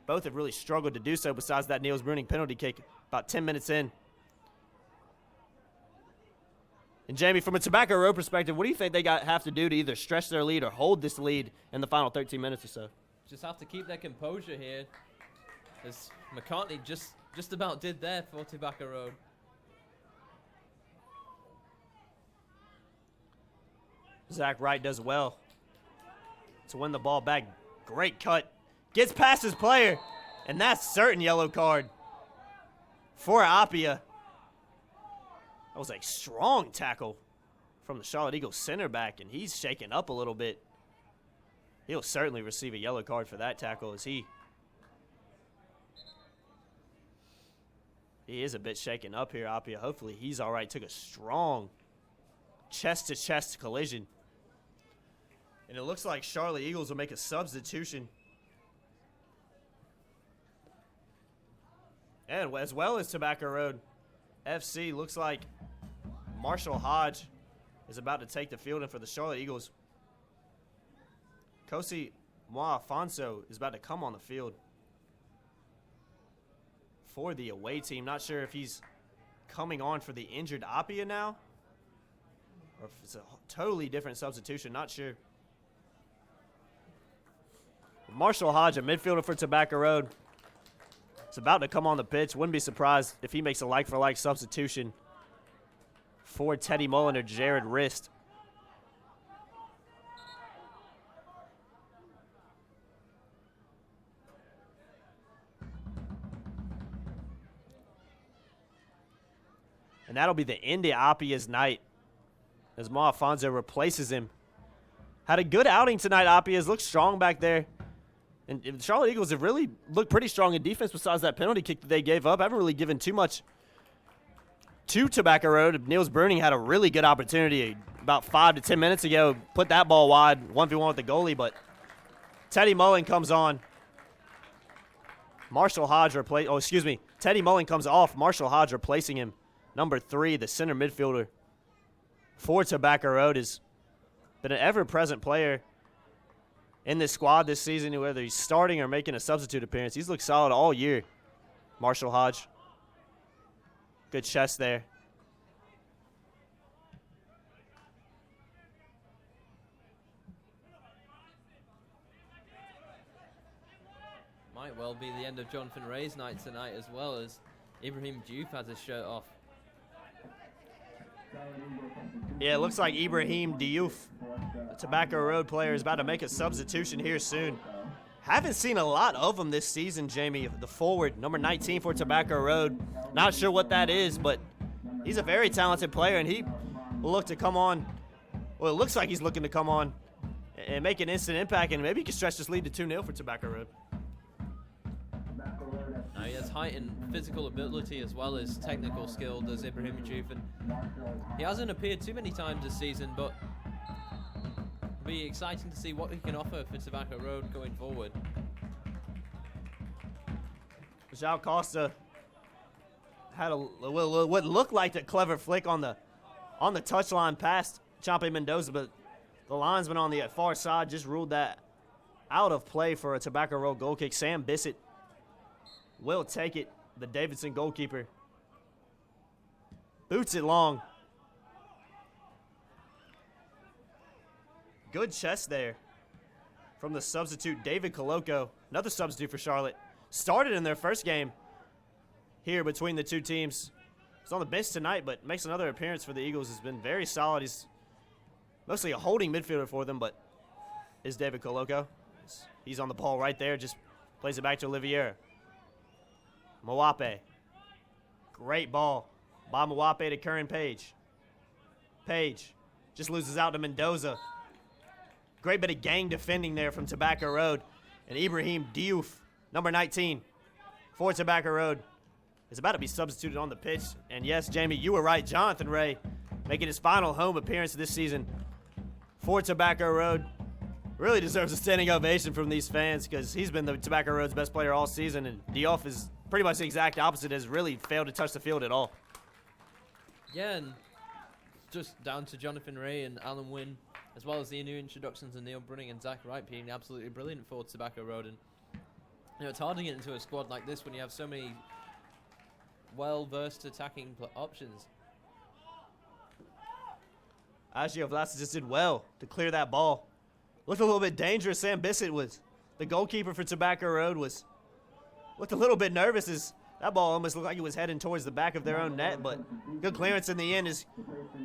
both have really struggled to do so besides that Niels Bruning penalty kick about 10 minutes in. And Jamie, from a Tobacco Road perspective, what do you think they have to do to either stretch their lead or hold this lead in the final 13 minutes or so? Just have to keep their composure here, as McCartney just about did there for Tobacco Road. Zach Wright does well to win the ball back. Great cut. Gets past his player, and that's certain yellow card for Apia. That was a strong tackle from the Charlotte Eagles center back, and he's shaken up a little bit. He'll certainly receive a yellow card for that tackle, as he is a bit shaken up here, Apia. Hopefully he's all right. Took a strong chest-to-chest collision. And it looks like Charlotte Eagles will make a substitution. And as well as Tobacco Road FC, looks like Marshall Hodge is about to take the field in for the Charlotte Eagles. Kosi Moafonso is about to come on the field for the away team. Not sure if he's coming on for the injured Apia now, or if it's a totally different substitution. Not sure. Marshall Hodge, a midfielder for Tobacco Road, is about to come on the pitch. Wouldn't be surprised if he makes a like-for-like substitution for Teddy Mullen or Jared Rist. And that'll be the end of Apia's night as Moafonso replaces him. Had a good outing tonight, Apia's. Looked strong back there. And the Charlotte Eagles have really looked pretty strong in defense besides that penalty kick that they gave up. I haven't really given too much to Tobacco Road. Niels Bruning had a really good opportunity about 5 to 10 minutes ago. Put that ball wide, 1v1 with the goalie, but Teddy Mullen comes on. Marshall Hodge Teddy Mullen comes off. Marshall Hodge replacing him. Number 3, the center midfielder for Tobacco Road, has been an ever-present player in this squad this season, whether he's starting or making a substitute appearance. He's looked solid all year, Marshall Hodge. Good chest there. Might Might well be the end of Jonathan Ray's night tonight as well, as Ibrahim Diouf has his shirt off. Yeah, it looks like Ibrahim Diouf, a Tobacco Road player, is about to make a substitution here soon. Haven't seen a lot of him this season, Jamie. The forward, number 19 for Tobacco Road. Not sure what that is, but he's a very talented player, and he will look to come on. Well, it looks like he's looking to come on and make an instant impact, and maybe he can stretch this lead to 2-0 for Tobacco Road. Now he has height and physical ability as well as technical skill, does Ibrahim Diouf, and he hasn't appeared too many times this season, but it'll be exciting to see what he can offer for Tobacco Road going forward. João Costa had what looked like a clever flick on the touchline past Champe Mendoza, but the linesman on the far side just ruled that out of play for a Tobacco Road goal kick. Sam Bissett will take it, the Davidson goalkeeper. Boots it long. Good chest there from the substitute, David Coloco, another substitute for Charlotte. Started in their first game here between the two teams. He's on the bench tonight, but makes another appearance for the Eagles. Has been very solid. He's mostly a holding midfielder for them, but is David Coloco. He's on the ball right there, just plays it back to Oliviera. Mwape. Great ball by Mwape to Curran Page. Page just loses out to Mendoza. Great bit of gang defending there from Tobacco Road. And Ibrahim Diouf, number 19 for Tobacco Road, is about to be substituted on the pitch. And yes, Jamie, you were right. Jonathan Ray making his final home appearance this season for Tobacco Road. Really deserves a standing ovation from these fans because he's been the Tobacco Road's best player all season, and Diouf is pretty much the exact opposite, has really failed to touch the field at all. Yeah, and just down to Jonathan Ray and Alan Wynn, as well as the new introductions of Neil Brunning and Zach Wright being absolutely brilliant for Tobacco Road. And it's hard to get into a squad like this when you have so many well-versed attacking options. Agio Vlasic just did well to clear that ball. Looked a little bit dangerous. Sam Bissett was the goalkeeper for Tobacco Road, looked a little bit nervous as that ball almost looked like it was heading towards the back of their own net, but good clearance in the end as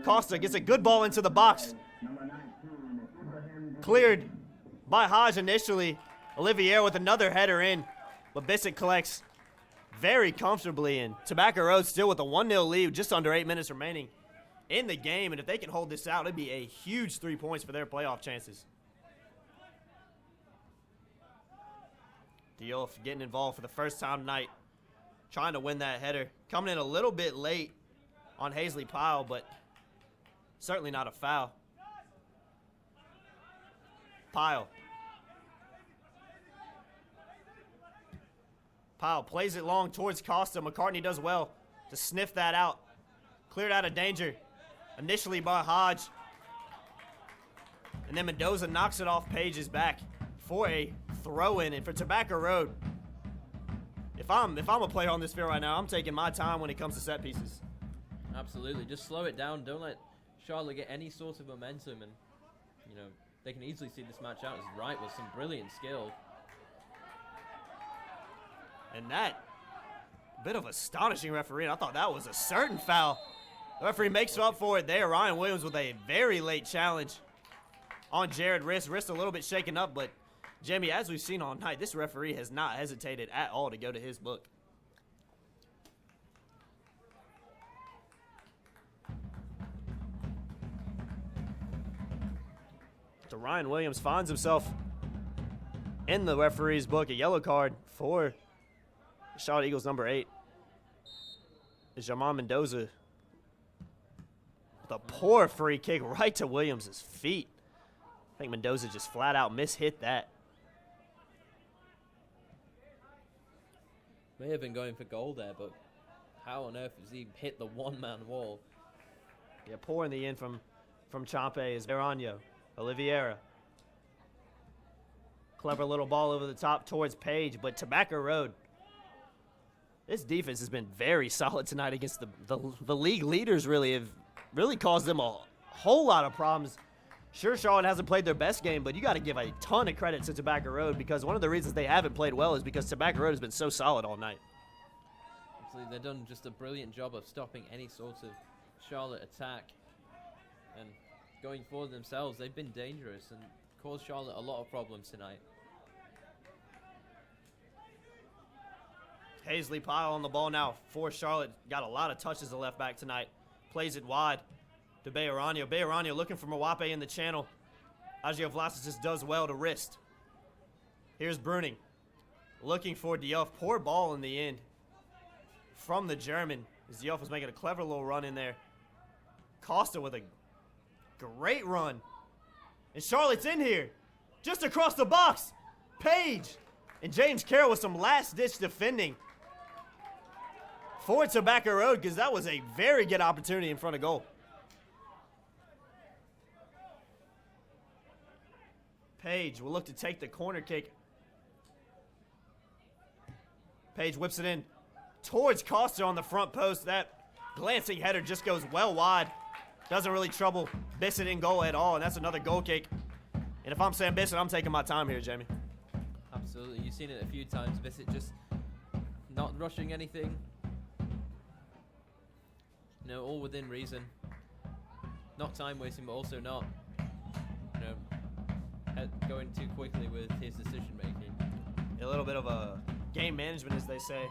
Costa gets a good ball into the box. Cleared by Hodge initially. Olivier with another header in, but Bissett collects very comfortably, and Tobacco Road still with a 1-0 lead, just under 8 minutes remaining in the game, and if they can hold this out, it'd be a huge 3 points for their playoff chances. Diouf getting involved for the first time tonight, trying to win that header. Coming in a little bit late on Hazley Pyle, but certainly not a foul. Pyle plays it long towards Costa. McCartney does well to sniff that out. Cleared out of danger initially by Hodge. And then Mendoza knocks it off Page's back for a throw-in. And for Tobacco Road, if I'm a player on this field right now, I'm taking my time when it comes to set pieces. Absolutely. Just slow it down. Don't let Charlotte get any sort of momentum. And, they can easily see this match out as Wright with some brilliant skill. And that bit of astonishing refereeing. I thought that was a certain foul. The referee makes up for it there. Ryan Williams with a very late challenge on Jared Wrist. Wrist a little bit shaken up, but Jamie, as we've seen all night, this referee has not hesitated at all to go to his book. So Ryan Williams finds himself in the referee's book, a yellow card for Charlotte Eagles number 8. Is Jamal Mendoza with a poor free kick right to Williams' feet. I think Mendoza just flat out mishit that. May have been going for goal there, but how on earth has he hit the one-man wall? Yeah, poor in the end from Champe is Verano. Oliviera. Clever little ball over the top towards Page, but Tobacco Road. This defense has been very solid tonight against the league leaders. Really have caused them a whole lot of problems Sure, Charlotte hasn't played their best game, but you got to give a ton of credit to Tobacco Road because one of the reasons they haven't played well is because Tobacco Road has been so solid all night. Absolutely, they've done just a brilliant job of stopping any sort of Charlotte attack. And going forward themselves, they've been dangerous and caused Charlotte a lot of problems tonight. Hazley Pyle on the ball now for Charlotte. Got a lot of touches of left back tonight. Plays it wide to Bejarano. Bejarano looking for Mwape in the channel. Agio Vlasic just does well to wrist. Here's Bruning. Looking for Diouf. Poor ball in the end from the German. As Diouf was making a clever little run in there. Costa with a great run. And Charlotte's in here. Just across the box. Page. And James Carroll with some last-ditch defending for Tobacco Road because that was a very good opportunity in front of goal. Page will look to take the corner kick. Page whips it in towards Costa on the front post. That glancing header just goes well wide. Doesn't really trouble Bissett in goal at all, and that's another goal kick. And if I'm Sam Bissett, I'm taking my time here, Jamie. Absolutely, you've seen it a few times. Bissett just not rushing anything. No, all within reason. Not time wasting, but also not, going too quickly with his decision making. A little bit of a game management, as they say,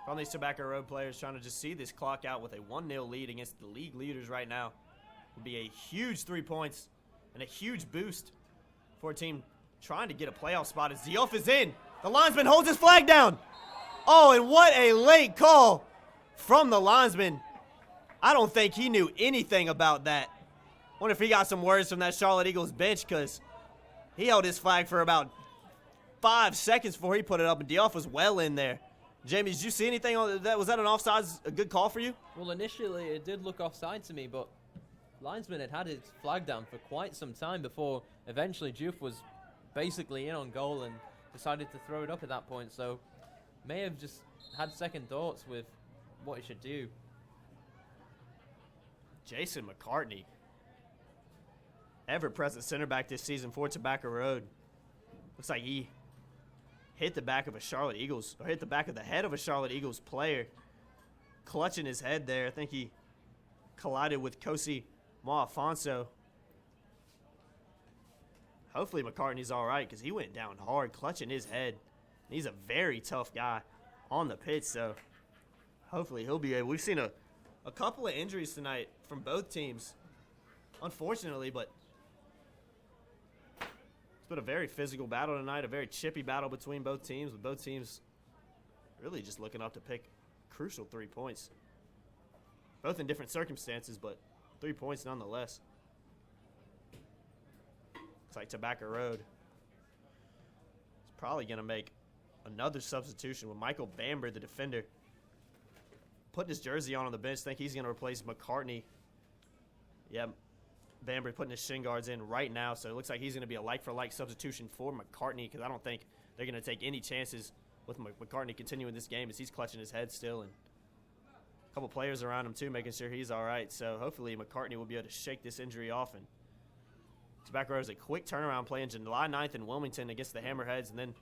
from these Tobacco Road players, trying to just see this clock out with a 1-0 lead against the league leaders right now. Would be a huge 3 points and a huge boost for a team trying to get a playoff spot as Diouf is in. The linesman holds his flag down. Oh, and what a late call from the linesman. I don't think he knew anything about that. Wonder if he got some words from that Charlotte Eagles bench because he held his flag for about 5 seconds before he put it up, and Diouf was well in there. Jamie, did you see anything on that? Was that an offsides, a good call for you? Well, initially it did look offside to me, but linesman had his flag down for quite some time before eventually Diouf was basically in on goal and decided to throw it up at that point. So may have just had second thoughts with what he should do. Jason McCartney, ever-present center back this season for Tobacco Road. Looks like he hit the back of a Charlotte Eagles, or hit the back of the head of a Charlotte Eagles player, clutching his head there. I think he collided with Kosi Moafonso. Hopefully McCartney's all right because he went down hard, clutching his head. He's a very tough guy on the pitch, so hopefully he'll be able. We've seen a couple of injuries tonight from both teams, unfortunately, but it's been a very physical battle tonight, a very chippy battle between both teams, with both teams really just looking up to pick crucial 3 points. Both in different circumstances, but 3 points nonetheless. Looks like Tobacco Road is probably going to make another substitution with Michael Bamber, the defender, putting his jersey on the bench. Think he's going to replace McCartney. Yeah, Bamber putting his shin guards in right now, so it looks like he's going to be a like-for-like substitution for McCartney because I don't think they're going to take any chances with McCartney continuing this game as he's clutching his head still, and a couple players around him too making sure he's all right. So hopefully McCartney will be able to shake this injury off. And Tobacco Road is a quick turnaround, playing July 9th in Wilmington against the Hammerheads, and then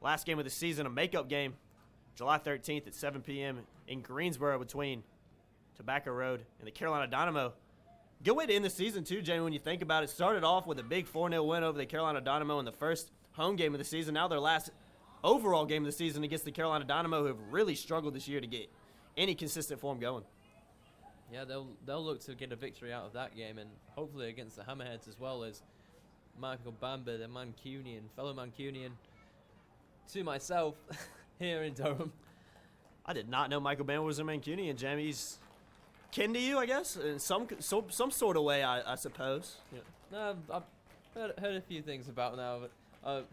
last game of the season, a makeup game, July 13th at 7 p.m. in Greensboro between Tobacco Road and the Carolina Dynamo. Good way to end the season, too, Jamie, when you think about it. Started off with a big 4-0 win over the Carolina Dynamo in the first home game of the season. Now their last overall game of the season against the Carolina Dynamo, who have really struggled this year to get any consistent form going. Yeah, they'll look to get a victory out of that game, and hopefully against the Hammerheads as well as Michael Bamber, the Mancunian, fellow Mancunian, to myself here in Durham. I did not know Michael Bamber was a Mancunian, Jamie. He's kin to you, I guess, in some sort of way, I suppose. Yeah. No, I've heard a few things about now, but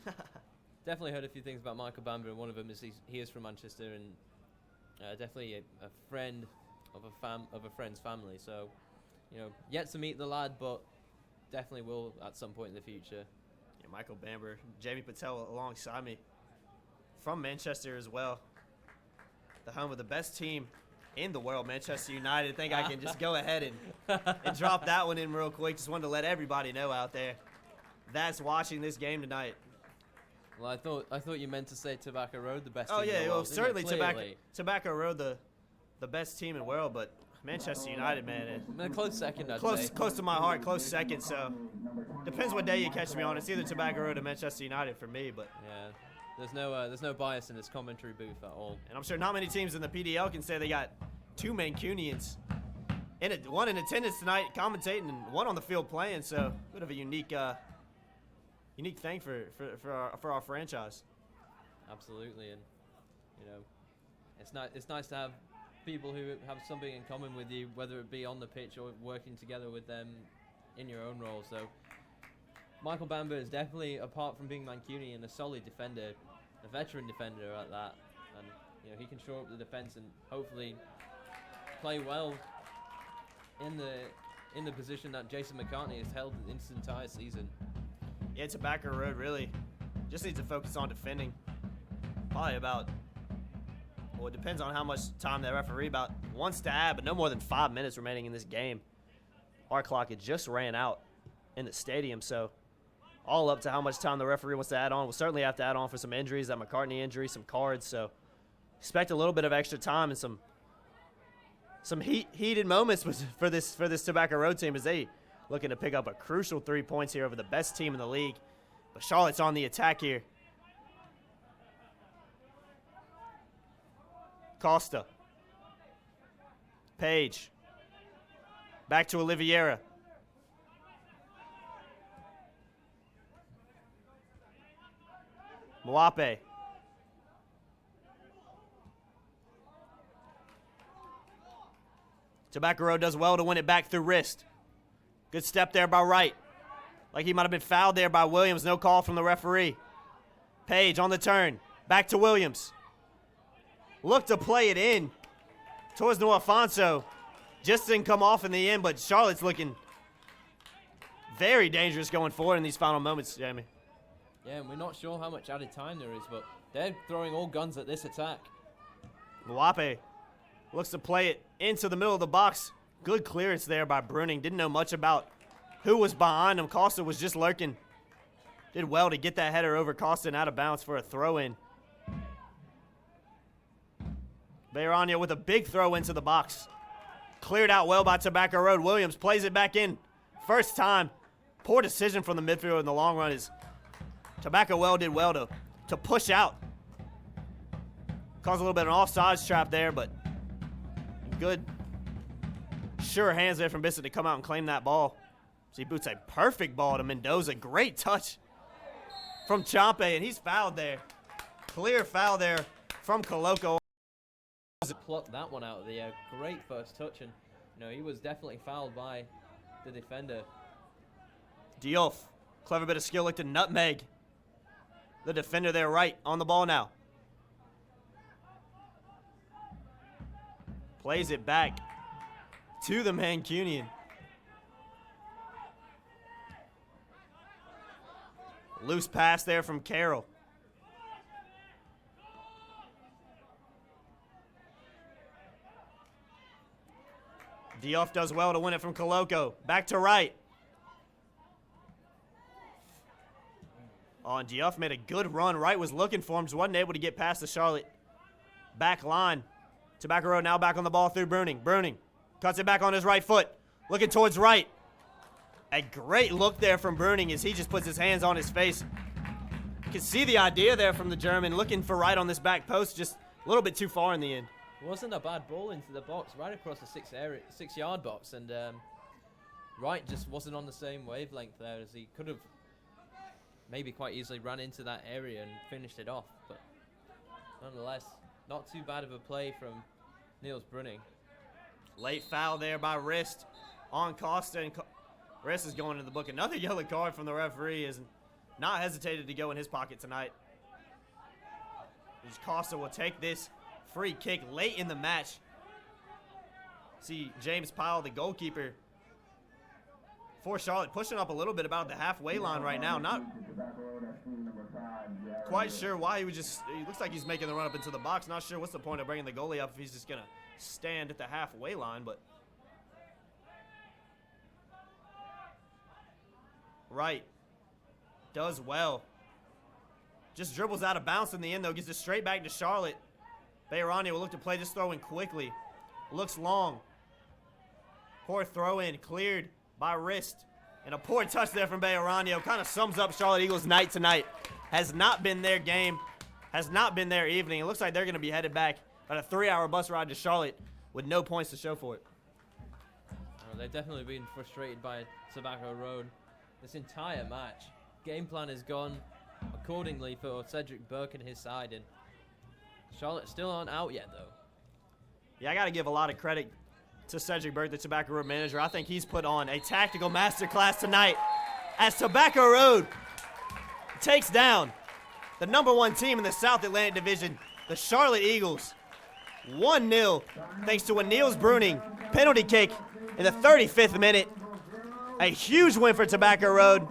definitely heard a few things about Michael Bamber, and one of them is he is from Manchester, and definitely a friend of a friend's family. So, yet to meet the lad, but definitely will at some point in the future. Yeah, Michael Bamber, Jamie Patel alongside me, from Manchester as well, the home of the best team in the world, Manchester United. I think I can just go ahead and drop that one in real quick. Just wanted to let everybody know out there that's watching this game tonight. Well, I thought you meant to say Tobacco Road, the best Oh team in yeah, the well world. certainly Clearly. Tobacco Road, the best team in the world, but Manchester United, man, A close second, I'd say. close to my heart, close second. So depends what day you catch me on. It's either Tobacco Road or Manchester United for me, but. Yeah. There's no bias in this commentary booth at all. And I'm sure not many teams in the PDL can say they got 2 Mancunians, one in attendance tonight commentating and one on the field playing. So a bit of a unique thing for our franchise. Absolutely, and it's nice to have people who have something in common with you, whether it be on the pitch or working together with them in your own role. So Michael Bamber is definitely, apart from being Mancunian, a solid defender, a veteran defender at that, and he can shore up the defense and hopefully play well in the position that Jason McCartney has held this entire season. Yeah, Tobacco Road really just needs to focus on defending. Probably it depends on how much time the referee wants to add, but no more than 5 minutes remaining in this game. Our clock had just ran out in the stadium, so all up to how much time the referee wants to add on. We'll certainly have to add on for some injuries, that McCartney injury, some cards, so expect a little bit of extra time and some heated moments for this Tobacco Road team as they looking to pick up a crucial 3 points here over the best team in the league. But Charlotte's on the attack here. Costa. Page. Back to Oliveira. Mwape. Tobacco Road does well to win it back through wrist. Good step there by Wright. Like he might have been fouled there by Williams. No call from the referee. Page on the turn. Back to Williams. Look to play it in towards Noafonso. Just didn't come off in the end, but Charlotte's looking very dangerous going forward in these final moments, Jamie. Yeah, and we're not sure how much added time there is, but they're throwing all guns at this attack. Mwape looks to play it into the middle of the box. Good clearance there by Bruning. Didn't know much about who was behind him. Costa was just lurking. Did well to get that header over Costa and out of bounds for a throw-in. Beirania with a big throw into the box. Cleared out well by Tobacco Road. Williams plays it back in. First time. Poor decision from the midfield in the long run is Tobacco Well did well to push out. Caused a little bit of an offsides trap there, but good, sure hands there from Bissett to come out and claim that ball. So he boots a perfect ball to Mendoza. Great touch from Champe, and he's fouled there. Clear foul there from Coloco. Plucked that one out of the air. Great first touch, and he was definitely fouled by the defender. Diouf, clever bit of skill, like to nutmeg the defender there right on the ball now. Plays it back to the Mancunian. Loose pass there from Carroll. Diouf does well to win it from Coloco. Back to Wright. Oh, and Diouf made a good run. Wright was looking for him, just wasn't able to get past the Charlotte back line. Tobacco Road now back on the ball through Bruning. Bruning cuts it back on his right foot. Looking towards Wright. A great look there from Bruning as he just puts his hands on his face. You can see the idea there from the German, looking for Wright on this back post, just a little bit too far in the end. It wasn't a bad ball into the box, right across the 6-yard box, and Wright just wasn't on the same wavelength there as he could have maybe quite easily run into that area and finished it off. But nonetheless, not too bad of a play from Niels Bruning. Late foul there by Wrist on Costa, and Wrist is going to the book. Another yellow card from the referee is not hesitated to go in his pocket tonight. As Costa will take this free kick late in the match. See James Powell, the goalkeeper for Charlotte, pushing up a little bit about the halfway line right now. Not Quite sure why he looks like he's making the run up into the box. Not sure what's the point of bringing the goalie up if he's just going to stand at the halfway line, but. Right. Does well. Just dribbles out of bounds in the end, though. Gets it straight back to Charlotte. Bayarani will look to play this throw in quickly. Looks long. Poor throw in. Cleared by wrist. And a poor touch there from Bayarani. Kind of sums up Charlotte Eagles' night tonight. Has not been their game. Has not been their evening. It looks like they're going to be headed back on a 3-hour bus ride to Charlotte with no points to show for it. Oh, they've definitely been frustrated by Tobacco Road this entire match. Game plan has gone accordingly for Cedric Burke and his side, and Charlotte still aren't out yet, though. Yeah, I got to give a lot of credit to Cedric Burke, the Tobacco Road manager. I think he's put on a tactical masterclass tonight as Tobacco Road takes down the #1 team in the South Atlantic Division, the Charlotte Eagles, 1-0, thanks to a Niels Bruning penalty kick in the 35th minute. A huge win for Tobacco Road.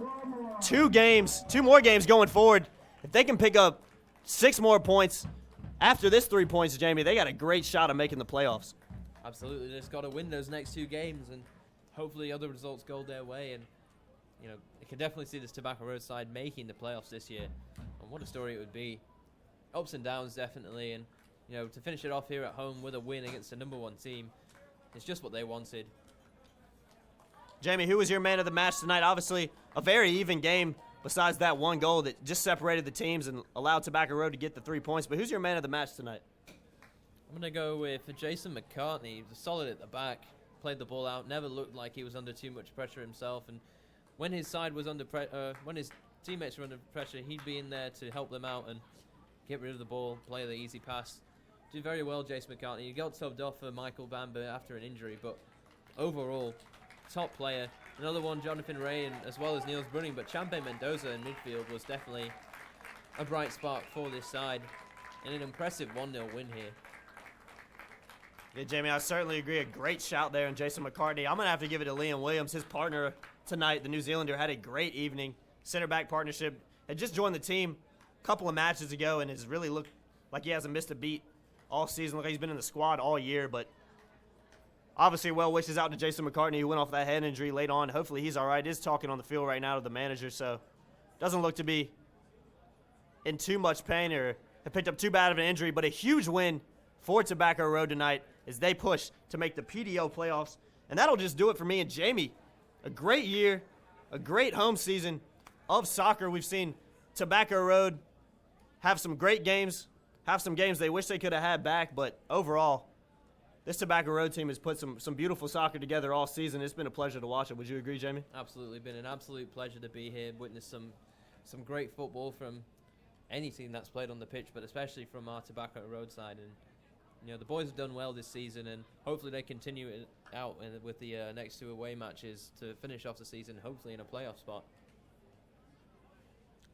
2 more games going forward. If they can pick up 6 more points after this 3 points, Jamie, they got a great shot of making the playoffs. Absolutely. They just got to win those next 2 games, and hopefully other results go their way. And, you know, you can definitely see this Tobacco Road side making the playoffs this year. And what a story it would be. Ups and downs, definitely. And, you know, to finish it off here at home with a win against the #1 team, it's just what they wanted. Jamie, who was your man of the match tonight? Obviously, a very even game besides that one goal that just separated the teams and allowed Tobacco Road to get the 3 points. But who's your man of the match tonight? I'm going to go with Jason McCartney. He was solid at the back, played the ball out, never looked like he was under too much pressure himself. And when his side was under when his teammates were under pressure, he'd be in there to help them out and get rid of the ball, play the easy pass. Did very well, Jason McCartney. He got subbed off for Michael Bamber after an injury, but overall, top player. Another one, Jonathan Ray, and as well as Niels Bruning, but Champe Mendoza in midfield was definitely a bright spark for this side, and an impressive 1-0 win here. Yeah, Jamie, I certainly agree. A great shout there on Jason McCartney. I'm going to have to give it to Liam Williams. His partner tonight, the New Zealander, had a great evening. Center back partnership. Had just joined the team a couple of matches ago and has really looked like he hasn't missed a beat all season. Like he's been in the squad all year, but obviously well wishes out to Jason McCartney, who went off that head injury late on. Hopefully he's all right. Is talking on the field right now to the manager, so doesn't look to be in too much pain or have picked up too bad of an injury, but a huge win for Tobacco Road tonight as they push to make the PDO playoffs. And that'll just do it for me and Jamie. A great year, a great home season of soccer. We've seen Tobacco Road have some great games, have some games they wish they could have had back, but overall, this Tobacco Road team has put some beautiful soccer together all season. It's been a pleasure to watch it. Would you agree, Jamie? Absolutely. Been an absolute pleasure to be here, witness some great football from any team that's played on the pitch, but especially from our Tobacco Road side. And you know, the boys have done well this season, and hopefully they continue it out with the next 2 away matches to finish off the season, hopefully in a playoff spot.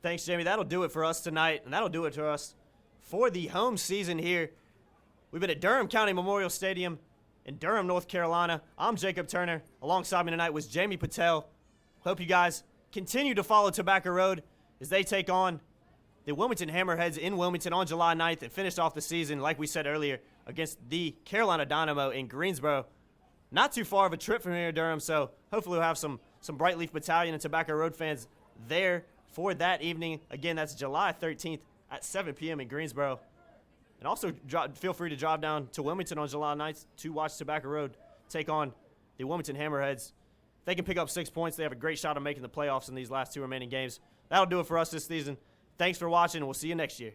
Thanks, Jamie. That'll do it for us tonight, and that'll do it for us for the home season here. We've been at Durham County Memorial Stadium in Durham, North Carolina. I'm Jacob Turner. Alongside me tonight was Jamie Patel. Hope you guys continue to follow Tobacco Road as they take on the Wilmington Hammerheads in Wilmington on July 9th and finished off the season, like we said earlier, against the Carolina Dynamo in Greensboro. Not too far of a trip from here, Durham, so hopefully we'll have some Bright Leaf Battalion and Tobacco Road fans there for that evening. Again, that's July 13th at 7 p.m. in Greensboro. And also feel free to drive down to Wilmington on July 9th to watch Tobacco Road take on the Wilmington Hammerheads. If they can pick up 6 points, they have a great shot of making the playoffs in these last 2 remaining games. That'll do it for us this season. Thanks for watching, and we'll see you next year.